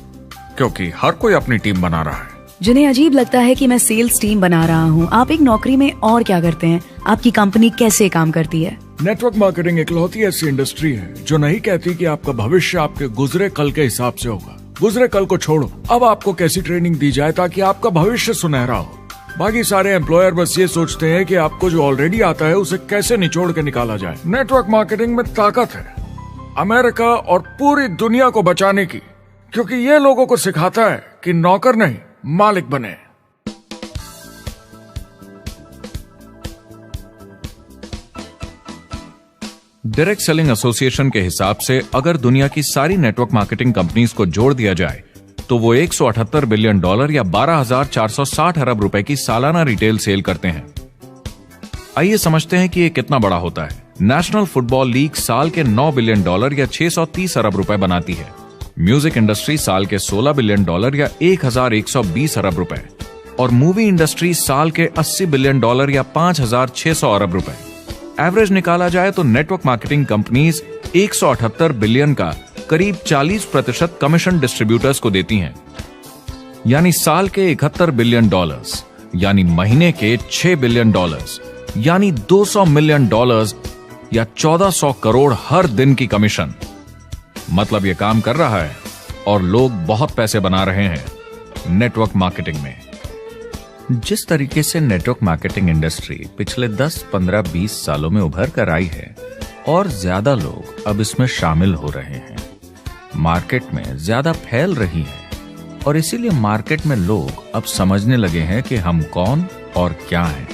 क्योंकि हर कोई अपनी टीम बना रहा है।
जिन्हें अजीब लगता है कि मैं सेल्स टीम बना रहा हूँ, आप एक नौकरी में और क्या करते हैं? आपकी कंपनी कैसे काम करती है?
नेटवर्क मार्केटिंग इकलौती ऐसी इंडस्ट्री है जो नहीं कहती कि आपका भविष्य आपके गुजरे कल के हिसाब से होगा। गुजरे कल को छोड़ो, अब आपको कैसी ट्रेनिंग दी जाए ताकि आपका भविष्य सुनहरा हो। बाकी सारे एम्प्लॉयर बस ये सोचते हैं कि आपको जो ऑलरेडी आता है उसे कैसे निचोड़ के निकाला जाए। नेटवर्क मार्केटिंग में ताकत है अमेरिका और पूरी दुनिया को बचाने की, क्योंकि ये लोगों को सिखाता है कि नौकर नहीं मालिक बने।
डायरेक्ट सेलिंग एसोसिएशन के हिसाब से अगर दुनिया की सारी नेटवर्क मार्केटिंग कंपनीज को जोड़ दिया जाए तो वो $178 बिलियन या 12,460 अरब रुपए की सालाना रिटेल सेल करते हैं। आइए समझते हैं कि ये कितना बड़ा होता है। नेशनल फुटबॉल लीग साल के $9 बिलियन या 630 अरब रुपए बनाती है। म्यूजिक इंडस्ट्री साल के $16 बिलियन या 1,120 अरब रुपए, और मूवी इंडस्ट्री साल के $80 बिलियन या 5,600 अरब रुपए। एवरेज निकाला जाए तो नेटवर्क मार्केटिंग कंपनीज 178 बिलियन का करीब 40% कमीशन डिस्ट्रीब्यूटर्स को देती हैं, यानी साल के $71 बिलियन, यानी महीने के $6 बिलियन, यानी $200 मिलियन या 1400 करोड़ हर दिन की कमीशन। मतलब ये काम कर रहा है और लोग बहुत पैसे बना रहे हैं नेटवर्क मार्केटिंग में।
जिस तरीके से नेटवर्क मार्केटिंग इंडस्ट्री पिछले 10, 15, 20 सालों में उभर कर आई है और ज्यादा लोग अब इसमें शामिल हो रहे हैं, मार्केट में ज्यादा फैल रही है और इसीलिए मार्केट में लोग अब समझने लगे हैं कि हम कौन और क्या हैं।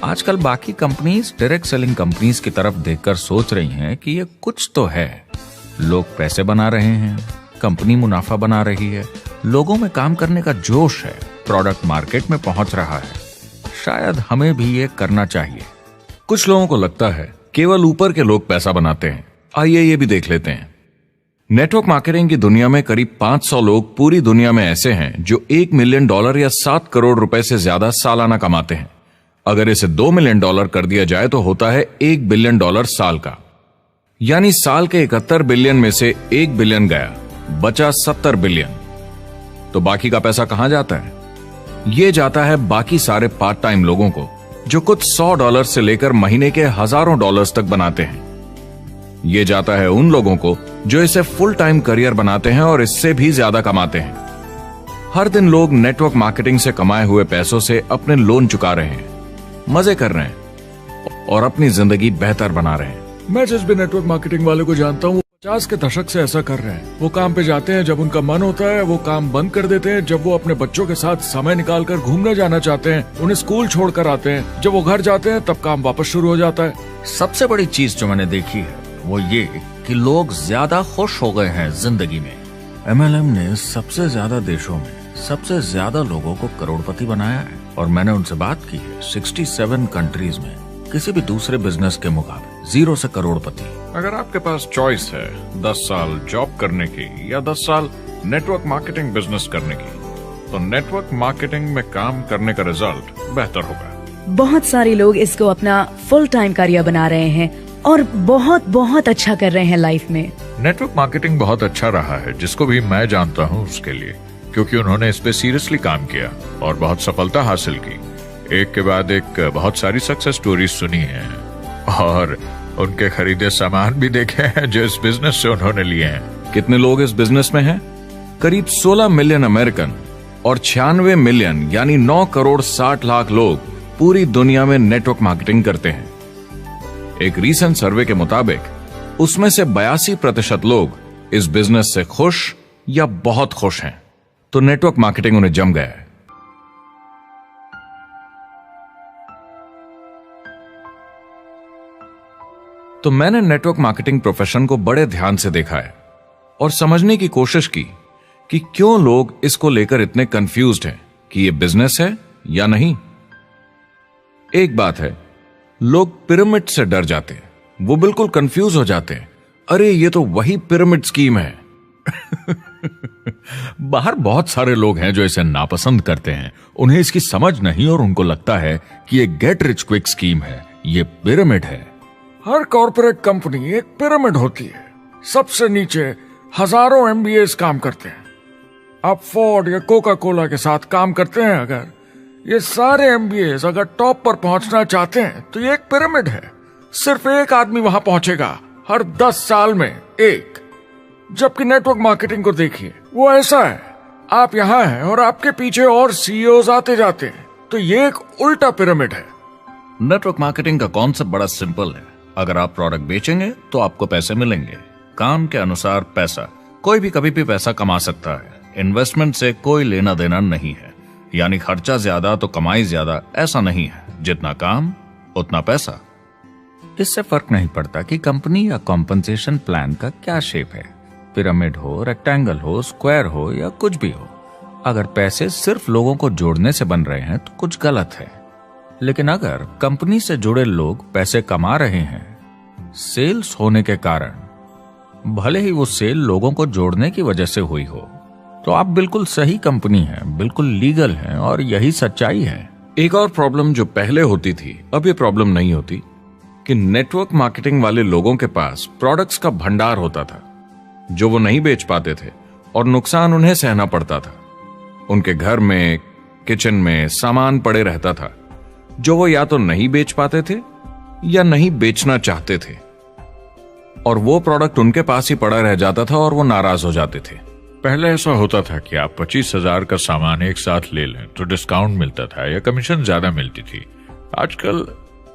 आजकल बाकी कंपनीज डायरेक्ट सेलिंग कंपनीज की तरफ देखकर सोच रही हैं कि ये कुछ तो है। लोग पैसे बना रहे हैं, कंपनी मुनाफा बना रही है, लोगों में काम करने का जोश है, प्रोडक्ट मार्केट में पहुंच रहा है, शायद हमें भी ये करना चाहिए।
कुछ लोगों को लगता है केवल ऊपर के लोग पैसा बनाते हैं। आइए ये भी देख लेते हैं। नेटवर्क मार्केटिंग की दुनिया में करीब 500 लोग पूरी दुनिया में ऐसे हैं जो $1 मिलियन या 7 करोड़ रुपए से ज्यादा सालाना कमाते हैं। अगर इसे $2 मिलियन कर दिया जाए तो होता है $1 बिलियन साल का, यानी साल के 71 बिलियन में से 1 बिलियन गया, बचा 70 बिलियन। तो बाकी का पैसा कहां जाता है? ये जाता है बाकी सारे पार्ट टाइम लोगों को जो कुछ $100 से लेकर महीने के हजारों डॉलर्स तक बनाते हैं। ये जाता है उन लोगों को जो इसे फुल टाइम करियर बनाते हैं और इससे भी ज्यादा कमाते हैं। हर दिन लोग नेटवर्क मार्केटिंग से कमाए हुए पैसों से अपने लोन चुका रहे हैं, मजे कर रहे हैं और अपनी जिंदगी बेहतर बना रहे हैं।
मैं जिस भी नेटवर्क मार्केटिंग वाले को जानता हूँ 50 के दशक से ऐसा कर रहे हैं। वो काम पे जाते हैं जब उनका मन होता है, वो काम बंद कर देते हैं जब वो अपने बच्चों के साथ समय निकालकर घूमने जाना चाहते हैं, उन्हें स्कूल छोड़कर आते हैं, जब वो घर जाते हैं तब काम वापस शुरू हो जाता है।
सबसे बड़ी चीज जो मैंने देखी है वो ये कि लोग ज्यादा खुश हो गए हैं जिंदगी में। MLM ने सबसे ज्यादा देशों में सबसे ज्यादा लोगों को करोड़पति बनाया है और मैंने उनसे बात की है 67 कंट्रीज में किसी भी दूसरे बिजनेस के मुकाबले 0 से करोड़पति।
अगर आपके पास चॉइस है 10 साल जॉब करने की या 10 साल नेटवर्क मार्केटिंग बिजनेस करने की, तो नेटवर्क मार्केटिंग में काम करने का रिजल्ट बेहतर होगा।
बहुत सारे लोग इसको अपना फुल टाइम करियर बना रहे हैं और बहुत बहुत अच्छा कर रहे हैं लाइफ में।
नेटवर्क मार्केटिंग बहुत अच्छा रहा है जिसको भी मैं जानता हूँ उसके लिए, क्योंकि उन्होंने इस पे सीरियसली काम किया और बहुत सफलता हासिल की। एक के बाद एक बहुत सारी सक्सेस स्टोरीज सुनी है और उनके खरीदे सामान भी देखे हैं जो इस बिजनेस से उन्होंने लिए हैं। कितने लोग इस बिजनेस में हैं? करीब 16 मिलियन अमेरिकन और 96 मिलियन यानी 9 करोड़ 60 लाख लोग पूरी दुनिया में नेटवर्क मार्केटिंग करते हैं। एक रीसेंट सर्वे के मुताबिक उसमें से 82% लोग इस बिजनेस से खुश या बहुत खुश हैं। तो नेटवर्क मार्केटिंग उन्हें जम गया है। तो मैंने नेटवर्क मार्केटिंग प्रोफेशन को बड़े ध्यान से देखा है और समझने की कोशिश की कि क्यों लोग इसको लेकर इतने कंफ्यूज्ड हैं कि ये बिजनेस है या नहीं। एक बात है, लोग पिरामिड से डर जाते हैं, वो बिल्कुल कंफ्यूज हो जाते हैं। अरे ये तो वही पिरामिड स्कीम है। बाहर बहुत सारे लोग हैं जो इसे नापसंद करते हैं, उन्हें इसकी समझ नहीं और उनको लगता है कि ये गेट रिच क्विक स्कीम है, ये पिरामिड है।
हर कॉर्पोरेट कंपनी एक पिरामिड होती है। सबसे नीचे हजारों एमबीएस काम करते हैं। आप फोर्ड या कोका कोला के साथ काम करते हैं, अगर ये सारे एमबीएस अगर टॉप पर पहुंचना चाहते हैं तो ये एक पिरामिड है। सिर्फ एक आदमी वहां पहुंचेगा हर 10 साल में एक। जबकि नेटवर्क मार्केटिंग को देखिए, वो ऐसा है, आप यहां हैं और आपके पीछे और सीईओज आते जाते हैं, तो ये एक उल्टा पिरामिड है।
नेटवर्क मार्केटिंग का कॉन्सेप्ट बड़ा सिंपल है। अगर आप प्रोडक्ट बेचेंगे तो आपको पैसे मिलेंगे। काम के अनुसार पैसा। कोई भी कभी भी पैसा कमा सकता है। इन्वेस्टमेंट से कोई लेना देना नहीं है। यानी खर्चा ज्यादा तो कमाई ज्यादा, ऐसा नहीं है। जितना काम उतना पैसा।
इससे फर्क नहीं पड़ता कि कंपनी या कॉम्पनसेशन प्लान का क्या शेप है, पिरामिड हो, रेक्टेंगल हो, स्क्वायर हो या कुछ भी हो। अगर पैसे सिर्फ लोगों को जोड़ने से बन रहे हैं तो कुछ गलत है। लेकिन अगर कंपनी से जुड़े लोग पैसे कमा रहे हैं सेल्स होने के कारण, भले ही वो सेल लोगों को जोड़ने की वजह से हुई हो, तो आप बिल्कुल सही कंपनी हैं, बिल्कुल लीगल हैं और यही सच्चाई है।
एक और प्रॉब्लम जो पहले होती थी, अब ये प्रॉब्लम नहीं होती कि नेटवर्क मार्केटिंग वाले लोगों के पास प्रोडक्ट्स का भंडार होता था जो वो नहीं बेच पाते थे और नुकसान उन्हें सहना पड़ता था। उनके घर में, किचन में सामान पड़े रहता था जो वो या तो नहीं बेच पाते थे या नहीं बेचना चाहते थे, और वो प्रोडक्ट उनके पास ही पड़ा रह जाता था और वो नाराज हो जाते थे।
पहले ऐसा होता था कि आप 25,000 का सामान एक साथ ले लें तो डिस्काउंट मिलता था या कमीशन ज्यादा मिलती थी। आजकल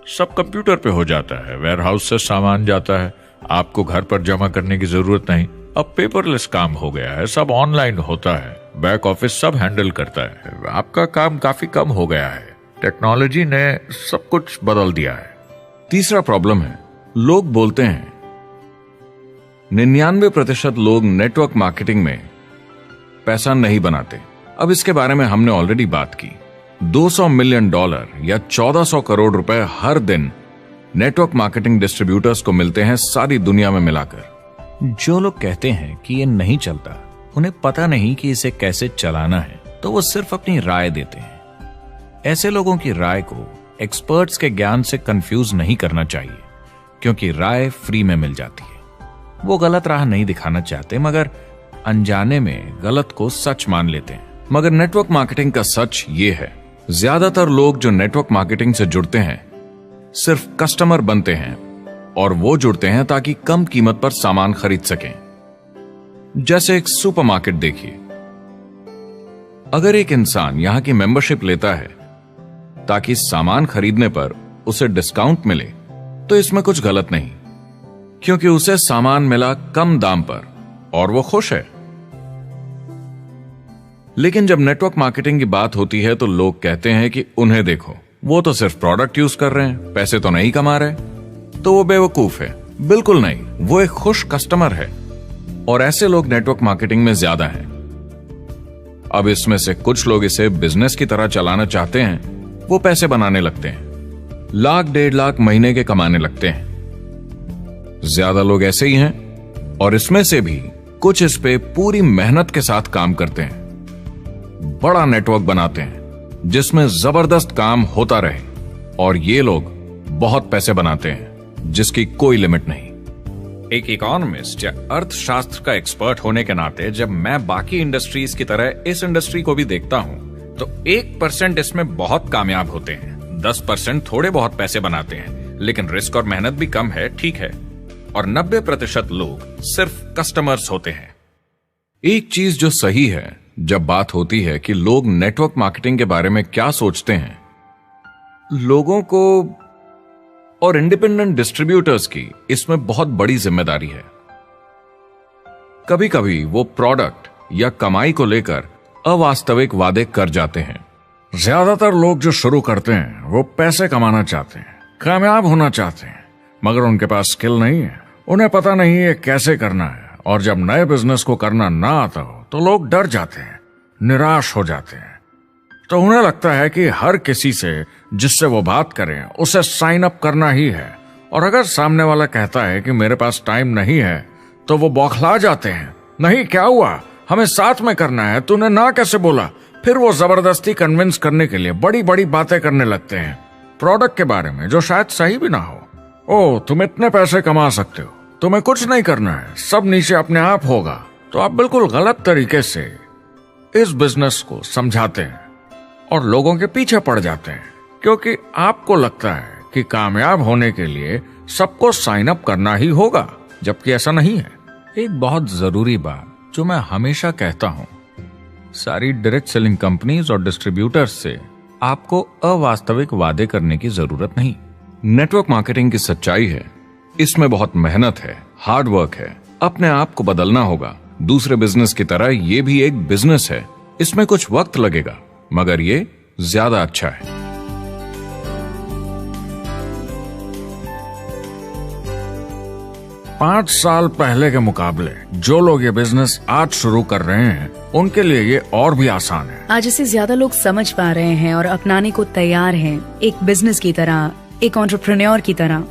सब कंप्यूटर पे हो जाता है, वेयर हाउस से सामान जाता है, आपको घर पर जमा करने की जरूरत नहीं। अब पेपरलेस काम हो गया है, सब ऑनलाइन होता है, बैक ऑफिस सब हैंडल करता है। आपका काम काफी कम हो गया है। टेक्नोलॉजी ने सब कुछ बदल दिया है।
तीसरा प्रॉब्लम है, लोग बोलते हैं 99% लोग नेटवर्क मार्केटिंग में पैसा नहीं बनाते। अब इसके बारे में हमने ऑलरेडी बात की। $200 मिलियन या 1400 करोड़ रुपए हर दिन नेटवर्क मार्केटिंग डिस्ट्रीब्यूटर्स को मिलते हैं सारी दुनिया में मिलाकर।
जो लोग कहते हैं कि ये नहीं चलता, उन्हें पता नहीं कि इसे कैसे चलाना है, तो वो सिर्फ अपनी राय देते हैं। ऐसे लोगों की राय को एक्सपर्ट्स के ज्ञान से कंफ्यूज नहीं करना चाहिए, क्योंकि राय फ्री में मिल जाती है। वो गलत राह नहीं दिखाना चाहते, मगर अनजाने में गलत को सच मान लेते हैं।
मगर नेटवर्क मार्केटिंग का सच ये है, ज्यादातर लोग जो नेटवर्क मार्केटिंग से जुड़ते हैं सिर्फ कस्टमर बनते हैं, और वो जुड़ते हैं ताकि कम कीमत पर सामान खरीद सकें। जैसे एक सुपरमार्केट देखिए, अगर एक इंसान यहां की मेंबरशिप लेता है ताकि सामान खरीदने पर उसे डिस्काउंट मिले, तो इसमें कुछ गलत नहीं, क्योंकि उसे सामान मिला कम दाम पर और वो खुश है। लेकिन जब नेटवर्क मार्केटिंग की बात होती है तो लोग कहते हैं कि उन्हें देखो, वो तो सिर्फ प्रोडक्ट यूज कर रहे हैं, पैसे तो नहीं कमा रहे, तो वो बेवकूफ है। बिल्कुल नहीं, वो एक खुश कस्टमर है, और ऐसे लोग नेटवर्क मार्केटिंग में ज्यादा हैं। अब इसमें से कुछ लोग इसे बिजनेस की तरह चलाना चाहते हैं, वो पैसे बनाने लगते हैं, लाख 1.5 लाख महीने के कमाने लगते हैं। ज्यादा लोग ऐसे ही हैं, और इसमें से भी कुछ इस पे पूरी मेहनत के साथ काम करते हैं, बड़ा नेटवर्क बनाते हैं जिसमें जबरदस्त काम होता रहे, और ये लोग बहुत पैसे बनाते हैं जिसकी कोई लिमिट नहीं। एक इकोनॉमिस्ट या अर्थशास्त्र का एक्सपर्ट होने के नाते जब मैं बाकी इंडस्ट्रीज की तरह इस इंडस्ट्री को भी देखता हूं, तो 1% इसमें बहुत कामयाब होते हैं, 10% थोड़े बहुत पैसे बनाते हैं, लेकिन रिस्क और मेहनत भी कम है, ठीक है, और 90% लोग सिर्फ कस्टमर्स होते हैं। एक चीज जो सही है जब बात होती है कि लोग नेटवर्क मार्केटिंग के बारे में क्या सोचते हैं, लोगों को और इंडिपेंडेंट डिस्ट्रीब्यूटर्स की इसमें बहुत बड़ी जिम्मेदारी है। कभी कभी वो प्रोडक्ट या कमाई को लेकर अवास्तविक वादे कर जाते हैं।
ज्यादातर लोग जो शुरू करते हैं वो पैसे कमाना चाहते हैं, कामयाब होना चाहते हैं, मगर उनके पास स्किल नहीं है, उन्हें पता नहीं है कैसे करना है। और जब नए बिजनेस को करना ना आता हो तो लोग डर जाते हैं, निराश हो जाते हैं। तो उन्हें लगता है कि हर किसी से जिससे वो बात करें उसे साइन अप करना ही है। और अगर सामने वाला कहता है कि मेरे पास टाइम नहीं है तो वो बौखला जाते हैं। नहीं, क्या हुआ, हमें साथ में करना है, तूने ना कैसे बोला। फिर वो जबरदस्ती कन्विंस करने के लिए बड़ी बड़ी बातें करने लगते हैं प्रोडक्ट के बारे में, जो शायद सही भी ना हो। ओ, तुम इतने पैसे कमा सकते हो, तुम्हें कुछ नहीं करना है, सब नीचे अपने आप होगा। तो आप बिल्कुल गलत तरीके से इस बिजनेस को समझाते हैं और लोगों के पीछे पड़ जाते हैं, क्योंकि आपको लगता है कि कामयाब होने के लिए सबको साइन अप करना ही होगा, जबकि ऐसा नहीं है।
एक बहुत जरूरी बात जो मैं हमेशा कहता हूं, सारी डायरेक्ट सेलिंग कंपनीज और डिस्ट्रीब्यूटर्स से आपको अवास्तविक वादे करने की जरूरत नहीं। नेटवर्क मार्केटिंग की सच्चाई है, इसमें बहुत मेहनत है, हार्ड वर्क है, अपने आप को बदलना होगा। दूसरे बिजनेस की तरह ये भी एक बिजनेस है, इसमें कुछ वक्त लगेगा, मगर ये ज्यादा अच्छा है।
5 साल पहले के मुकाबले जो लोग ये बिजनेस आज शुरू कर रहे हैं उनके लिए ये और भी आसान है।
आज इसे ज्यादा लोग समझ पा रहे हैं और अपनाने को तैयार हैं, एक बिजनेस की तरह, एक एंटरप्रेन्योर की तरह।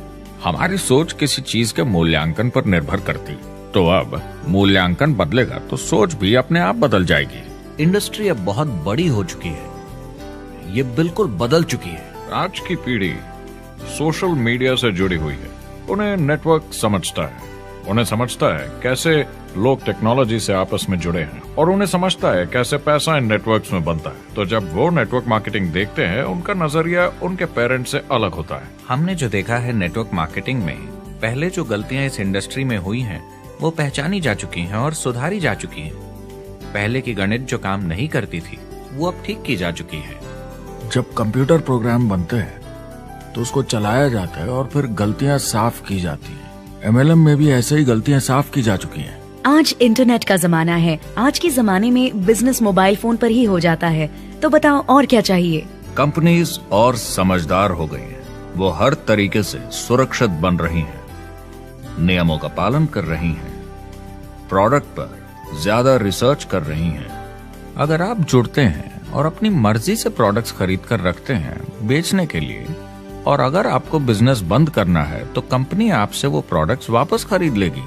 हमारी सोच किसी चीज के मूल्यांकन पर निर्भर करती, तो अब मूल्यांकन बदलेगा तो सोच भी अपने आप बदल जाएगी।
इंडस्ट्री अब बहुत बड़ी हो चुकी है, ये बिल्कुल बदल चुकी है।
आज की पीढ़ी सोशल मीडिया से जुड़ी हुई है, उन्हें नेटवर्क समझता है, उन्हें समझता है कैसे लोग टेक्नोलॉजी से आपस में जुड़े हैं, और उन्हें समझता है कैसे पैसा इन नेटवर्क्स में बनता है। तो जब वो नेटवर्क मार्केटिंग देखते हैं, उनका नजरिया उनके पेरेंट्स से अलग होता है।
हमने जो देखा है नेटवर्क मार्केटिंग में, पहले जो गलतियां इस इंडस्ट्री में हुई हैं वो पहचानी जा चुकी हैं और सुधारी जा चुकी हैं। पहले की गणित जो काम नहीं करती थी वो अब ठीक की जा चुकी है।
जब कंप्यूटर प्रोग्राम बनते हैं तो उसको चलाया जाता है और फिर गलतियां साफ की जाती हैं। MLM में भी ऐसे ही गलतियां साफ की जा चुकी हैं।
आज इंटरनेट का जमाना है, आज के जमाने में बिजनेस मोबाइल फोन पर ही हो जाता है। तो बताओ और क्या चाहिए।
कंपनीज और समझदार हो गई हैं, वो हर तरीके से सुरक्षित बन रही हैं, नियमों का पालन कर रही हैं, प्रोडक्ट पर ज्यादा रिसर्च कर रही हैं।
अगर आप जुड़ते हैं और अपनी मर्जी से प्रोडक्ट्स खरीद कर रखते हैं बेचने के लिए, और अगर आपको बिजनेस बंद करना है तो कंपनी आपसे वो प्रोडक्ट्स वापस खरीद लेगी।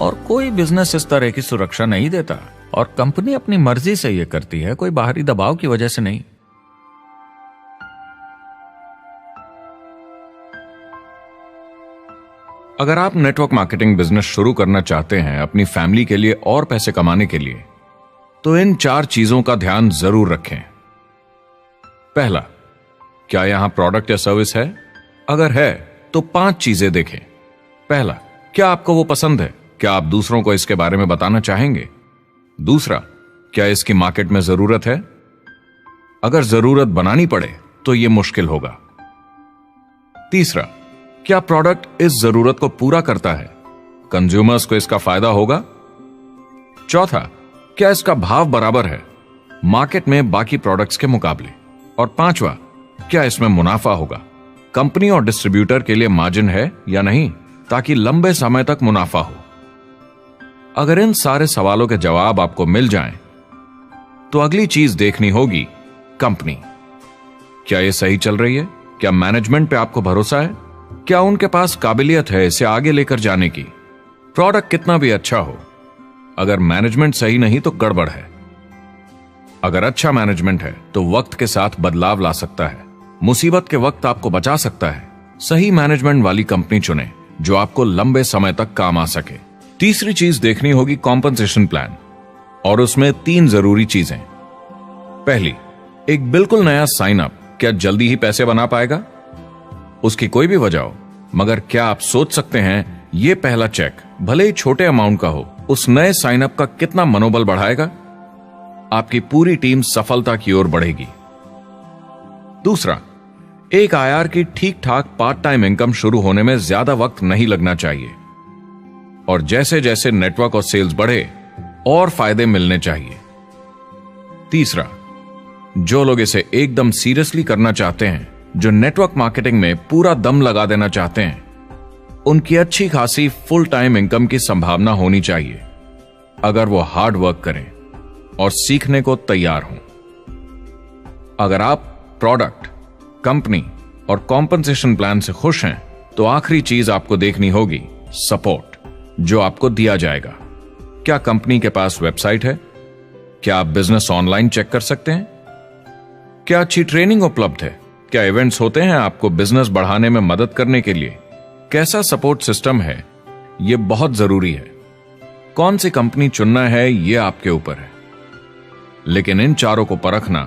और कोई बिजनेस इस तरह की सुरक्षा नहीं देता, और कंपनी अपनी मर्जी से ये करती है, कोई बाहरी दबाव की वजह से नहीं।
अगर आप नेटवर्क मार्केटिंग बिजनेस शुरू करना चाहते हैं अपनी फैमिली के लिए और पैसे कमाने के लिए, तो इन 4 चीजों का ध्यान जरूर रखें। पहला, क्या यहां प्रोडक्ट या सर्विस है? अगर है तो 5 चीजें देखें। पहला, क्या आपको वो पसंद है? क्या आप दूसरों को इसके बारे में बताना चाहेंगे? दूसरा, क्या इसकी मार्केट में जरूरत है? अगर जरूरत बनानी पड़े तो यह मुश्किल होगा। तीसरा, क्या प्रोडक्ट इस जरूरत को पूरा करता है? कंज्यूमर्स को इसका फायदा होगा? चौथा, क्या इसका भाव बराबर है मार्केट में बाकी प्रोडक्ट्स के मुकाबले? और पांचवा, क्या इसमें मुनाफा होगा? कंपनी और डिस्ट्रीब्यूटर के लिए मार्जिन है या नहीं, ताकि लंबे समय तक मुनाफा हो। अगर इन सारे सवालों के जवाब आपको मिल जाएं, तो अगली चीज देखनी होगी कंपनी। क्या यह सही चल रही है? क्या मैनेजमेंट पे आपको भरोसा है? क्या उनके पास काबिलियत है इसे आगे लेकर जाने की? प्रोडक्ट कितना भी अच्छा हो, अगर मैनेजमेंट सही नहीं तो गड़बड़ है। अगर अच्छा मैनेजमेंट है तो वक्त के साथ बदलाव ला सकता है, मुसीबत के वक्त आपको बचा सकता है। सही मैनेजमेंट वाली कंपनी चुनें जो आपको लंबे समय तक काम आ सके। तीसरी चीज देखनी होगी कॉम्पनसेशन प्लान, और उसमें 3 जरूरी चीजें। पहली, एक बिल्कुल नया साइन अप क्या जल्दी ही पैसे बना पाएगा? उसकी कोई भी वजह हो, मगर क्या आप सोच सकते हैं यह पहला चेक, भले ही छोटे अमाउंट का हो, उस नए साइन अप का कितना मनोबल बढ़ाएगा? आपकी पूरी टीम सफलता की ओर बढ़ेगी। दूसरा, एक IR की ठीक ठाक पार्ट टाइम इनकम शुरू होने में ज्यादा वक्त नहीं लगना चाहिए, और जैसे जैसे नेटवर्क और सेल्स बढ़े और फायदे मिलने चाहिए। तीसरा, जो लोग इसे एकदम सीरियसली करना चाहते हैं, जो नेटवर्क मार्केटिंग में पूरा दम लगा देना चाहते हैं, उनकी अच्छी खासी फुल टाइम इनकम की संभावना होनी चाहिए अगर वो हार्ड वर्क करें और सीखने को तैयार हों। अगर आप प्रोडक्ट, कंपनी और कॉम्पनसेशन प्लान से खुश हैं तो आखिरी चीज आपको देखनी होगी सपोर्ट जो आपको दिया जाएगा। क्या कंपनी के पास वेबसाइट है? क्या आप बिजनेस ऑनलाइन चेक कर सकते हैं? क्या अच्छी ट्रेनिंग उपलब्ध है? क्या इवेंट्स होते हैं आपको बिजनेस बढ़ाने में मदद करने के लिए? कैसा सपोर्ट सिस्टम है? यह बहुत जरूरी है। कौन सी कंपनी चुनना है यह आपके ऊपर है, लेकिन इन चारों को परखना,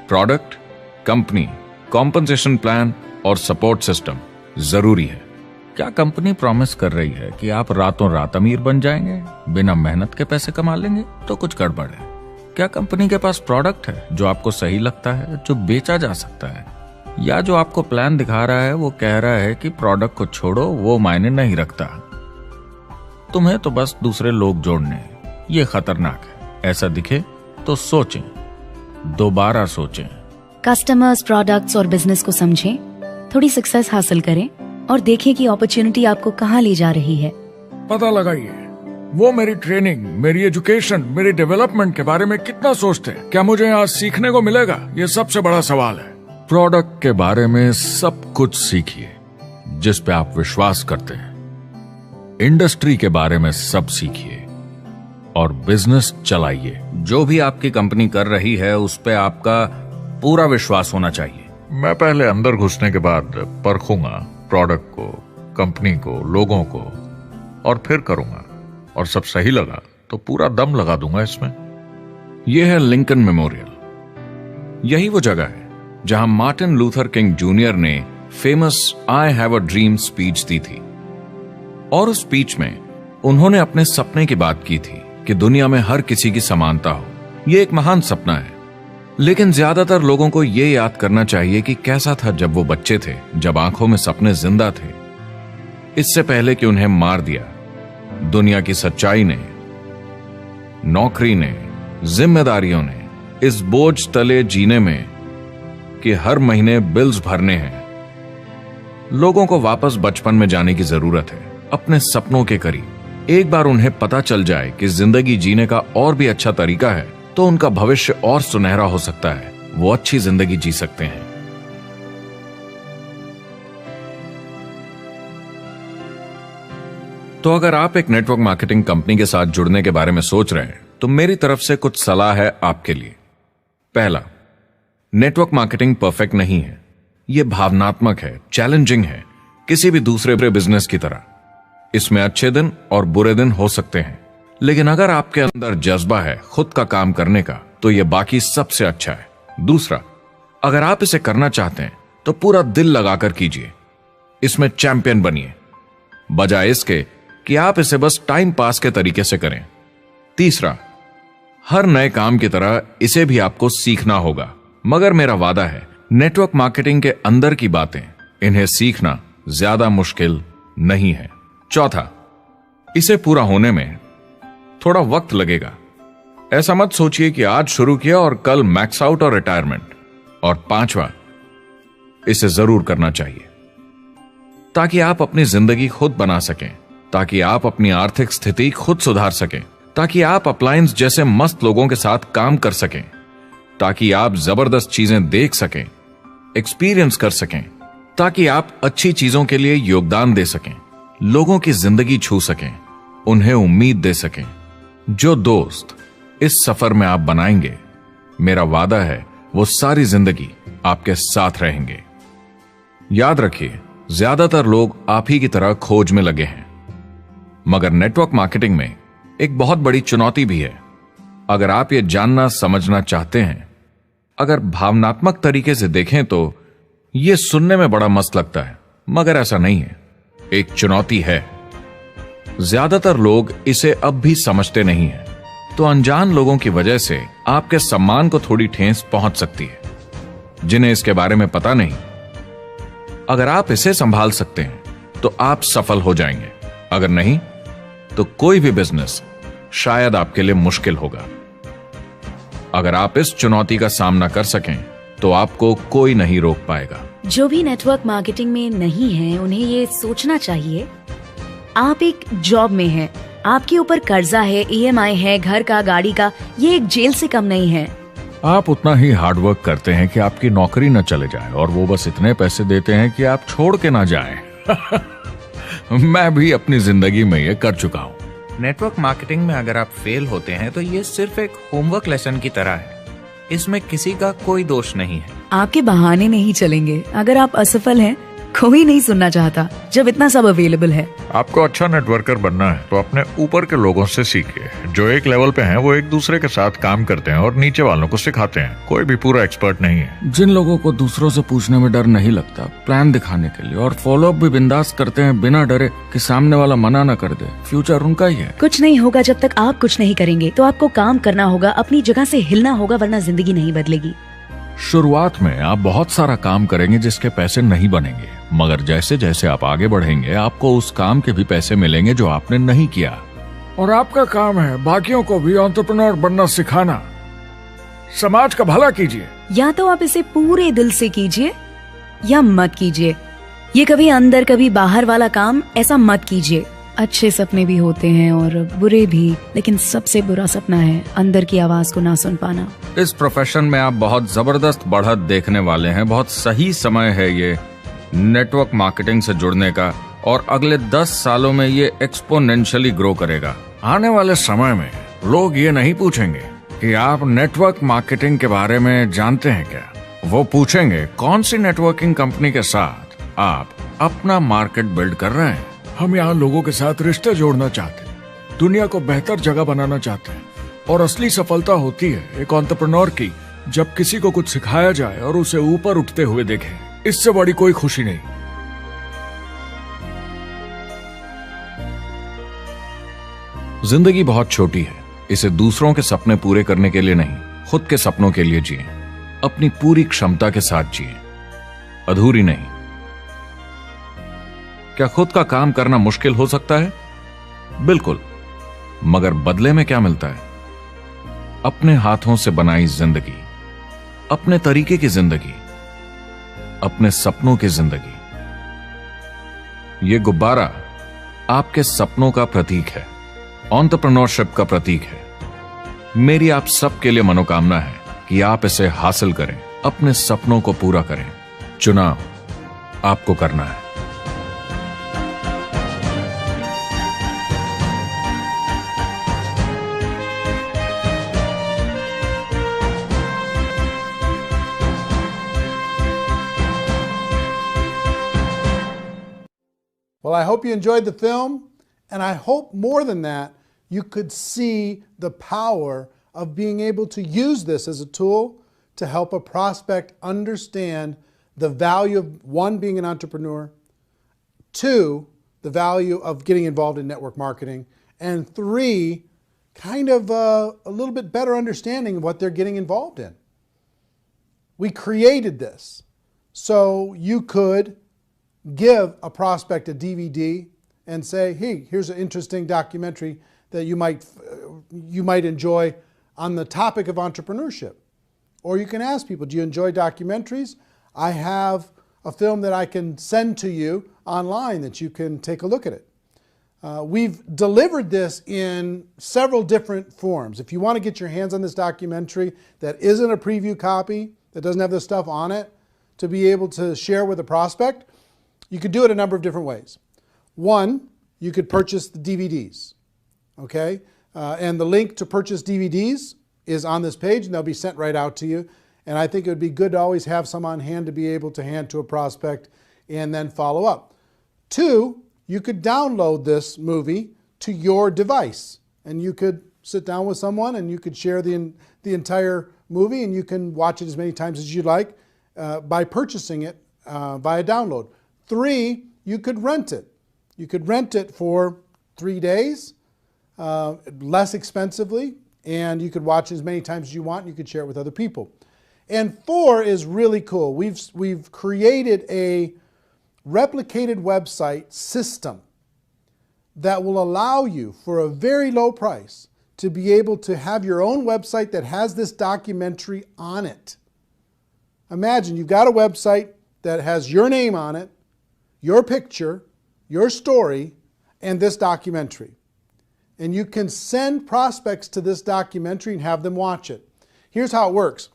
प्रोडक्ट, कंपनी, कॉम्पनसेशन प्लान और सपोर्ट सिस्टम, जरूरी है। क्या कंपनी प्रॉमिस कर रही है कि आप रातों रात अमीर बन जाएंगे, बिना मेहनत के पैसे कमा लेंगे? तो कुछ गड़बड़ है। क्या कंपनी के पास प्रोडक्ट है जो आपको सही लगता है, जो बेचा जा सकता है? या जो आपको प्लान दिखा रहा है वो कह रहा है कि प्रोडक्ट को छोड़ो, वो मायने नहीं रखता, तुम्हें तो बस दूसरे लोग जोड़ने हैं। ये खतरनाक है। ऐसा दिखे तो सोचें, दोबारा सोचें।
कस्टमर्स, प्रोडक्ट्स और बिजनेस को समझें, थोड़ी सक्सेस हासिल करें और देखें कि अपॉर्चुनिटी आपको कहां ले जा रही है।
पता लगाइए वो मेरी ट्रेनिंग, मेरी एजुकेशन, मेरी डेवलपमेंट के बारे में कितना सोचते हैं। क्या मुझे यहाँ सीखने को मिलेगा? ये सबसे बड़ा सवाल है। प्रोडक्ट के बारे में सब कुछ सीखिए जिस पे आप विश्वास करते हैं। इंडस्ट्री के बारे में सब सीखिए और बिजनेस चलाइए।
जो भी आपकी कंपनी कर रही है उस पे आपका पूरा विश्वास होना चाहिए।
मैं पहले अंदर घुसने के बाद परखूंगा प्रोडक्ट को, कंपनी को, लोगों को, और फिर करूंगा। और सब सही लगा तो पूरा दम लगा दूंगा इसमें।
यह है लिंकन मेमोरियल। यही वो जगह है जहां मार्टिन लूथर किंग जूनियर ने famous I have a dream speech दी थी। और उस स्पीच में उन्होंने अपने सपने की बात की थी कि दुनिया में हर किसी की समानता हो। यह एक महान सपना है, लेकिन ज्यादातर लोगों को यह याद करना चाहिए कि कैसा था जब वो बच्चे थे, जब आंखों में सपने जिंदा थे। इससे पहले कि उन्हें मार दिया दुनिया की सच्चाई ने, नौकरी ने, जिम्मेदारियों ने, इस बोझ तले जीने में कि हर महीने बिल्स भरने हैं। लोगों को वापस बचपन में जाने की जरूरत है, अपने सपनों के करीब। एक बार उन्हें पता चल जाए कि जिंदगी जीने का और भी अच्छा तरीका है तो उनका भविष्य और सुनहरा हो सकता है। वो अच्छी जिंदगी जी सकते हैं। तो अगर आप एक नेटवर्क मार्केटिंग कंपनी के साथ जुड़ने के बारे में सोच रहे हैं तो मेरी तरफ से कुछ सलाह है आपके लिए। पहला, नेटवर्क मार्केटिंग परफेक्ट नहीं है। यह भावनात्मक है, चैलेंजिंग है, किसी भी दूसरे बिजनेस की तरह। इसमें अच्छे दिन और बुरे दिन हो सकते हैं, लेकिन अगर आपके अंदर जज्बा है खुद का काम करने का तो यह बाकी सबसे अच्छा है। दूसरा, अगर आप इसे करना चाहते हैं तो पूरा दिल लगाकर कीजिए, इसमें चैंपियन बनिए, बजाय इसके कि आप इसे बस टाइम पास के तरीके से करें। तीसरा, हर नए काम की तरह इसे भी आपको सीखना होगा, मगर मेरा वादा है नेटवर्क मार्केटिंग के अंदर की बातें, इन्हें सीखना ज्यादा मुश्किल नहीं है। चौथा, इसे पूरा होने में थोड़ा वक्त लगेगा। ऐसा मत सोचिए कि आज शुरू किया और कल मैक्स आउट और रिटायरमेंट। और पांचवा, इसे जरूर करना चाहिए ताकि आप अपनी जिंदगी खुद बना सकें, ताकि आप अपनी आर्थिक स्थिति खुद सुधार सकें, ताकि आप अप्लायंस जैसे मस्त लोगों के साथ काम कर सकें, ताकि आप जबरदस्त चीजें देख सकें, एक्सपीरियंस कर सकें, ताकि आप अच्छी चीजों के लिए योगदान दे सकें, लोगों की जिंदगी छू सकें, उन्हें उम्मीद दे सकें। जो दोस्त इस सफर में आप बनाएंगे, मेरा वादा है वो सारी जिंदगी आपके साथ रहेंगे। याद रखिए, ज्यादातर लोग आप ही की तरह खोज में लगे हैं, मगर नेटवर्क मार्केटिंग में एक बहुत बड़ी चुनौती भी है। अगर आप ये जानना समझना चाहते हैं, अगर भावनात्मक तरीके से देखें तो यह सुनने में बड़ा मस्त लगता है, मगर ऐसा नहीं है। एक चुनौती है। ज्यादातर लोग इसे अब भी समझते नहीं हैं, तो अनजान लोगों की वजह से आपके सम्मान को थोड़ी ठेस पहुंच सकती है, जिन्हें इसके बारे में पता नहीं। अगर आप इसे संभाल सकते हैं तो आप सफल हो जाएंगे, अगर नहीं तो कोई भी बिजनेस शायद आपके लिए मुश्किल होगा। अगर आप इस चुनौती का सामना कर सकें तो आपको कोई नहीं रोक पाएगा।
जो भी नेटवर्क मार्केटिंग में नहीं है उन्हें ये सोचना चाहिए आप एक जॉब में हैं, आपके ऊपर कर्जा है, ईएमआई है, घर का, गाड़ी का, ये एक जेल से कम नहीं है।
आप उतना ही हार्डवर्क करते हैं कि आपकी नौकरी न चले जाए और वो बस इतने पैसे देते हैं कि आप छोड़ के ना जाएं। मैं भी अपनी जिंदगी में ये कर चुका हूँ।
नेटवर्क मार्केटिंग में अगर आप फेल होते हैं तो ये सिर्फ एक होमवर्क लेसन की तरह है। इसमें किसी का कोई दोष नहीं है।
आपके बहाने नहीं चलेंगे। अगर आप असफल हैं, कोई नहीं सुनना चाहता जब इतना सब अवेलेबल है।
आपको अच्छा नेटवर्कर बनना है तो अपने ऊपर के लोगों से सीखिए। जो एक लेवल पे हैं वो एक दूसरे के साथ काम करते हैं और नीचे वालों को सिखाते हैं। कोई भी पूरा एक्सपर्ट नहीं है।
जिन लोगों को दूसरों से पूछने में डर नहीं लगता, प्लान दिखाने के लिए और फॉलोअप भी बिंदास करते हैं बिना डरे कि सामने वाला मना न कर दे, फ्यूचर उनका ही है।
कुछ नहीं होगा जब तक आप कुछ नहीं करेंगे। तो आपको काम करना होगा, अपनी जगह से हिलना होगा, वरना जिंदगी नहीं बदलेगी।
शुरुआत में आप बहुत सारा काम करेंगे जिसके पैसे नहीं बनेंगे, मगर जैसे जैसे आप आगे बढ़ेंगे आपको उस काम के भी पैसे मिलेंगे जो आपने नहीं किया।
और आपका काम है बाकियों को भी एंटरप्रेन्योर बनना सिखाना। समाज का भला कीजिए।
या तो आप इसे पूरे दिल से कीजिए या मत कीजिए। ये कभी अंदर कभी बाहर वाला काम ऐसा मत कीजिए। अच्छे सपने भी होते हैं और बुरे भी, लेकिन सबसे बुरा सपना है अंदर की आवाज को ना सुन पाना।
इस प्रोफेशन में आप बहुत जबरदस्त बढ़त देखने वाले हैं। बहुत सही समय है ये नेटवर्क मार्केटिंग से जुड़ने का और अगले 10 सालों में ये एक्सपोनेंशियली ग्रो करेगा।
आने वाले समय में लोग ये नहीं पूछेंगे कि आप नेटवर्क मार्केटिंग के बारे में जानते हैं क्या। वो पूछेंगे कौन सी नेटवर्किंग कंपनी के साथ आप अपना मार्केट बिल्ड कर रहे हैं। हम यहाँ लोगों के साथ रिश्ते जोड़ना चाहते हैं, दुनिया को बेहतर जगह बनाना चाहते हैं। और असली सफलता होती है एक एंटरप्रेन्योर की जब किसी को कुछ सिखाया जाए और उसे ऊपर उठते हुए देखें। इससे बड़ी कोई खुशी नहीं।
जिंदगी बहुत छोटी है, इसे दूसरों के सपने पूरे करने के लिए नहीं, खुद के सपनों के लिए जिए। अपनी पूरी क्षमता के साथ जिए, अधूरी नहीं। क्या खुद का काम करना मुश्किल हो सकता है? बिल्कुल, मगर बदले में क्या मिलता है? अपने हाथों से बनाई जिंदगी, अपने तरीके की जिंदगी, अपने सपनों की जिंदगी। ये गुब्बारा आपके सपनों का प्रतीक है, एंटरप्रेन्योरशिप का प्रतीक है। मेरी आप सबके लिए मनोकामना है कि आप इसे हासिल करें, अपने सपनों को पूरा करें। चुनाव आपको करना है।
Well, I hope you enjoyed the film, and I hope more than that, you could see the power of being able to use this as a tool to help a prospect understand the value of, one, being an entrepreneur, two, the value of getting involved in network marketing, and three, kind of a little bit better understanding of what they're getting involved in. We created this so you could give a prospect a DVD and say, hey, here's an interesting documentary that you might enjoy on the topic of entrepreneurship. Or you can ask people, do you enjoy documentaries? I have a film that I can send to you online that you can take a look at it. We've delivered this in several different forms. If you want to get your hands on this documentary that isn't a preview copy, that doesn't have this stuff on it, to be able to share with a prospect, you could do it a number of different ways. One, you could purchase the DVDs, okay? And the link to purchase DVDs is on this page, and they'll be sent right out to you. And I think it would be good to always have some on hand to be able to hand to a prospect and then follow up. Two, you could download this movie to your device, and you could sit down with someone and you could share the entire movie, and you can watch it as many times as you like by purchasing it via download. Three, you could rent it. You could rent it for 3 days, less expensively, and you could watch as many times as you want, and you could share it with other people. And four is really cool. We've created a replicated website system that will allow you, for a very low price, to be able to have your own website that has this documentary on it. Imagine you've got a website that has your name on it, your picture, your story, and this documentary. And you can send prospects to this documentary and have them watch it. Here's how it works.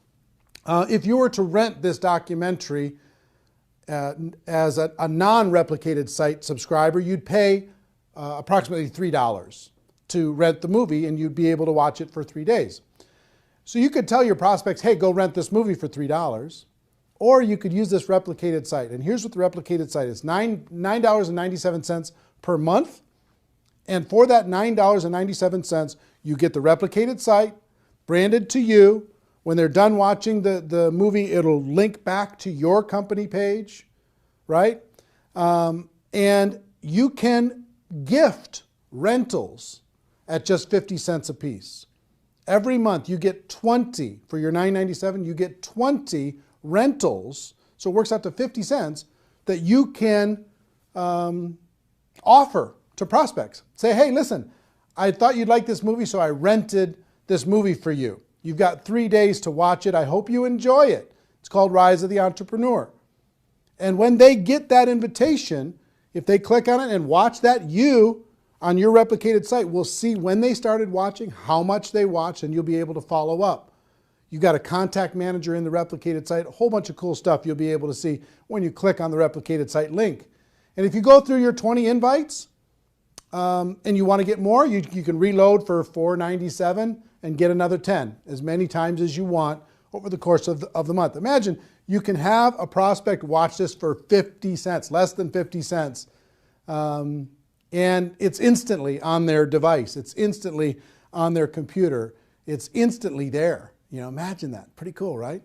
If you were to rent this documentary as a non-replicated site subscriber, you'd pay approximately $3 to rent the movie, and you'd be able to watch it for 3 days. So you could tell your prospects, hey, go rent this movie for $3, or you could use this replicated site. And here's what the replicated site is, $9.97 per month. And for that $9.97, you get the replicated site branded to you. When they're done watching the movie, it'll link back to your company page, right? And you can gift rentals at just 50 cents a piece. Every month you get 20, for your $9.97, you get 20 rentals, so it works out to 50 cents, that you can offer to prospects. Say, hey, listen, I thought you'd like this movie, so I rented this movie for you. You've got 3 days to watch it. I hope you enjoy it. It's called Rise of the Entrepreneur. And when they get that invitation, if they click on it and watch that, you, on your replicated site, will see when they started watching, how much they watched, and you'll be able to follow up. You've got a contact manager in the replicated site, a whole bunch of cool stuff you'll be able to see when you click on the replicated site link. And if you go through your 20 invites and you want to get more, you can reload for $4.97 and get another 10, as many times as you want over the course of the month. Imagine you can have a prospect watch this for 50 cents, less than 50 cents. And it's instantly on their device. It's instantly on their computer. It's instantly there. You know, imagine that. Pretty cool, right?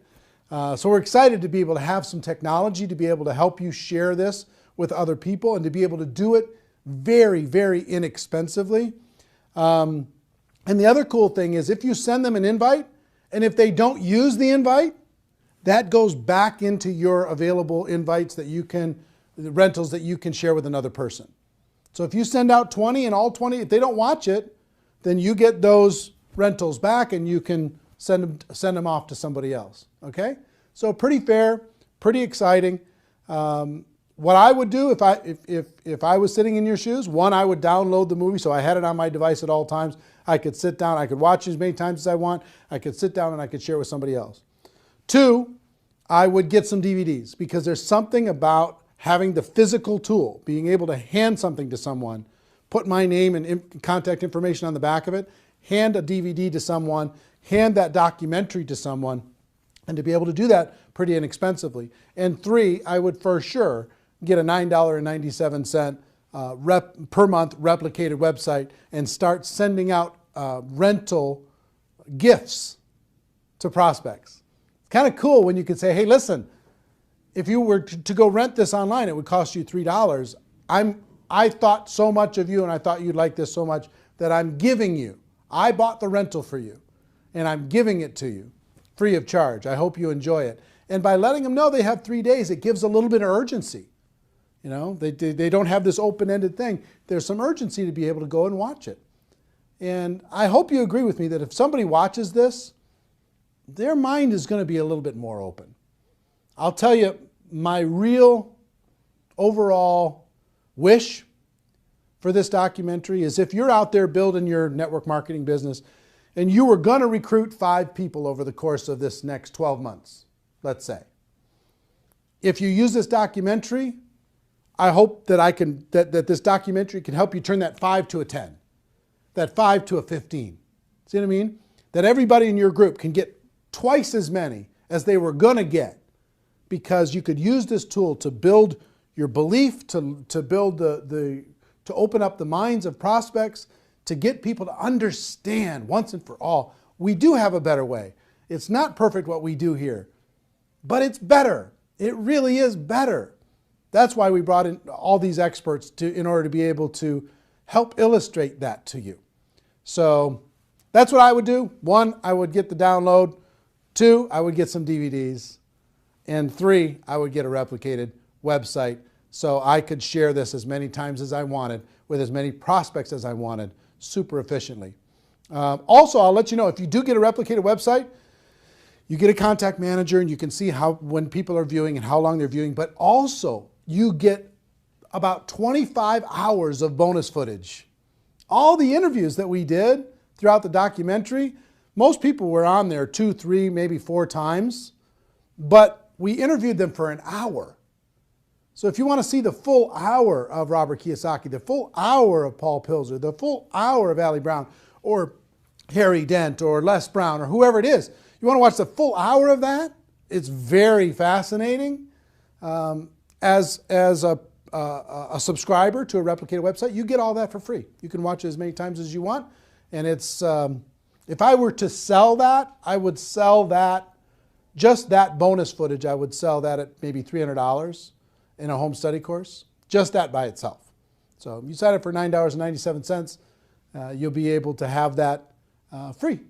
So we're excited to be able to have some technology to be able to help you share this with other people and to be able to do it very, very inexpensively. And the other cool thing is if you send them an invite, and if they don't use the invite, that goes back into your available invites that you can, the rentals that you can share with another person. So if you send out 20 and all 20, if they don't watch it, then you get those rentals back and you can send them off to somebody else. Okay? So pretty fair, pretty exciting. What I would do if I was sitting in your shoes, one, I would download the movie so I had it on my device at all times. I could sit down, I could watch as many times as I want. I could sit down and I could share with somebody else. Two, I would get some DVDs because there's something about having the physical tool, being able to hand something to someone, put my name and contact information on the back of it, hand a DVD to someone, hand that documentary to someone, and to be able to do that pretty inexpensively. And three, I would for sure get a $9.97 per month replicated website and start sending out rental gifts to prospects. Kind of cool when you could say, hey, listen, if you were to go rent this online, it would cost you $3. I thought so much of you and I thought you'd like this so much that I'm giving you. I bought the rental for you and I'm giving it to you free of charge. I hope you enjoy it. And by letting them know they have 3 days, it gives a little bit of urgency. You know, they don't have this open-ended thing. There's some urgency to be able to go and watch it. And I hope you agree with me that if somebody watches this, their mind is going to be a little bit more open. I'll tell you, my real overall wish for this documentary is if you're out there building your network marketing business and you were going to recruit 5 people over the course of this next 12 months, let's say. If you use this documentary, I hope that that this documentary can help you turn that 5 to a 10, that 5 to a 15. See what I mean? That everybody in your group can get twice as many as they were going to get because you could use this tool to build your belief, to build to open up the minds of prospects, to get people to understand once and for all, we do have a better way. It's not perfect what we do here, but it's better. It really is better. That's why we brought in all these experts in order to be able to help illustrate that to you. So that's what I would do. 1, I would get the download. 2, I would get some DVDs. And 3, I would get a replicated website so I could share this as many times as I wanted with as many prospects as I wanted super efficiently. Also, I'll let you know, if you do get a replicated website, you get a contact manager and you can see when people are viewing and how long they're viewing, but also you get about 25 hours of bonus footage. All the interviews that we did throughout the documentary, most people were on there 2, 3, maybe 4 times, but we interviewed them for an hour. So if you want to see the full hour of Robert Kiyosaki, the full hour of Paul Pilzer, the full hour of Ali Brown, or Harry Dent, or Les Brown, or whoever it is, you want to watch the full hour of that? It's very fascinating. As a subscriber to a Replicated website, you get all that for free. You can watch it as many times as you want. And it's, if I were to sell that, I would sell that, just that bonus footage, I would sell that at maybe $300 in a home study course, just that by itself. So you sign up for $9.97, you'll be able to have that free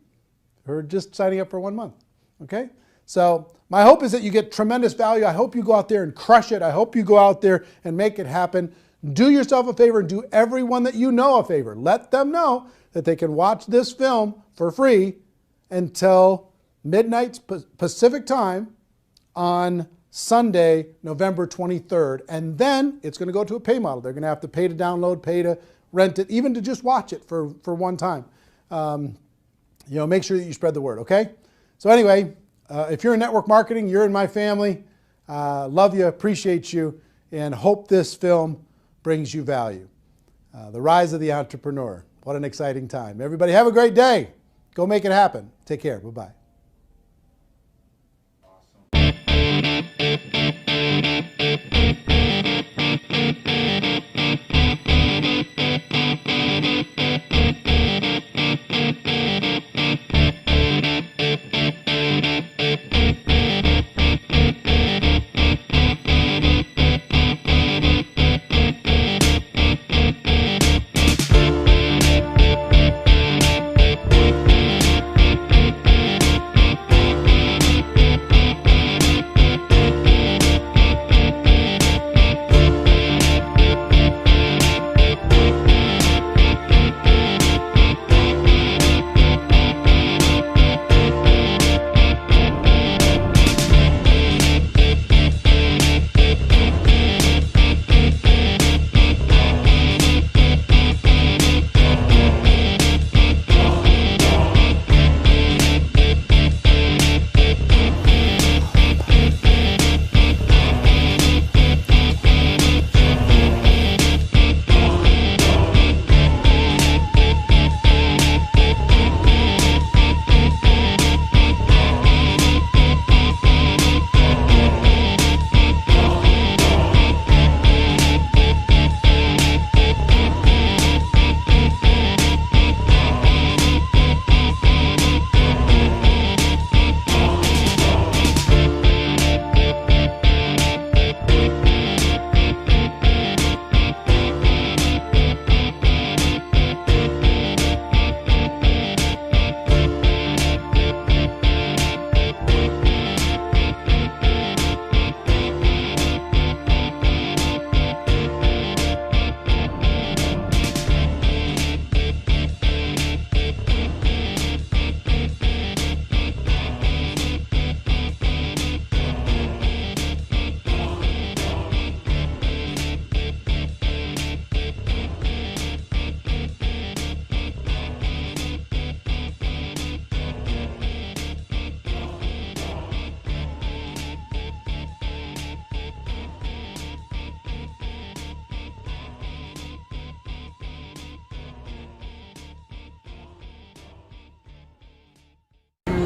for just signing up for 1 month, okay? So my hope is that you get tremendous value. I hope you go out there and crush it. I hope you go out there and make it happen. Do yourself a favor and do everyone that you know a favor. Let them know that they can watch this film for free until midnight Pacific time on Sunday, November 23rd. And then it's going to go to a pay model. They're going to have to pay to download, pay to rent it, even to just watch it for one time. Make sure that you spread the word, okay? So anyway, if you're in network marketing, you're in my family. Love you, appreciate you, and hope this film brings you value. The Rise of the Entrepreneur. What an exciting time. Everybody have a great day. Go make it happen. Take care. Bye-bye.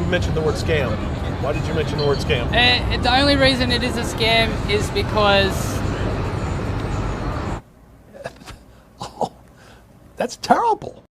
Mentioned the word scam. Why did you mention the word scam?
The only reason it is a scam is because...
Oh, that's terrible.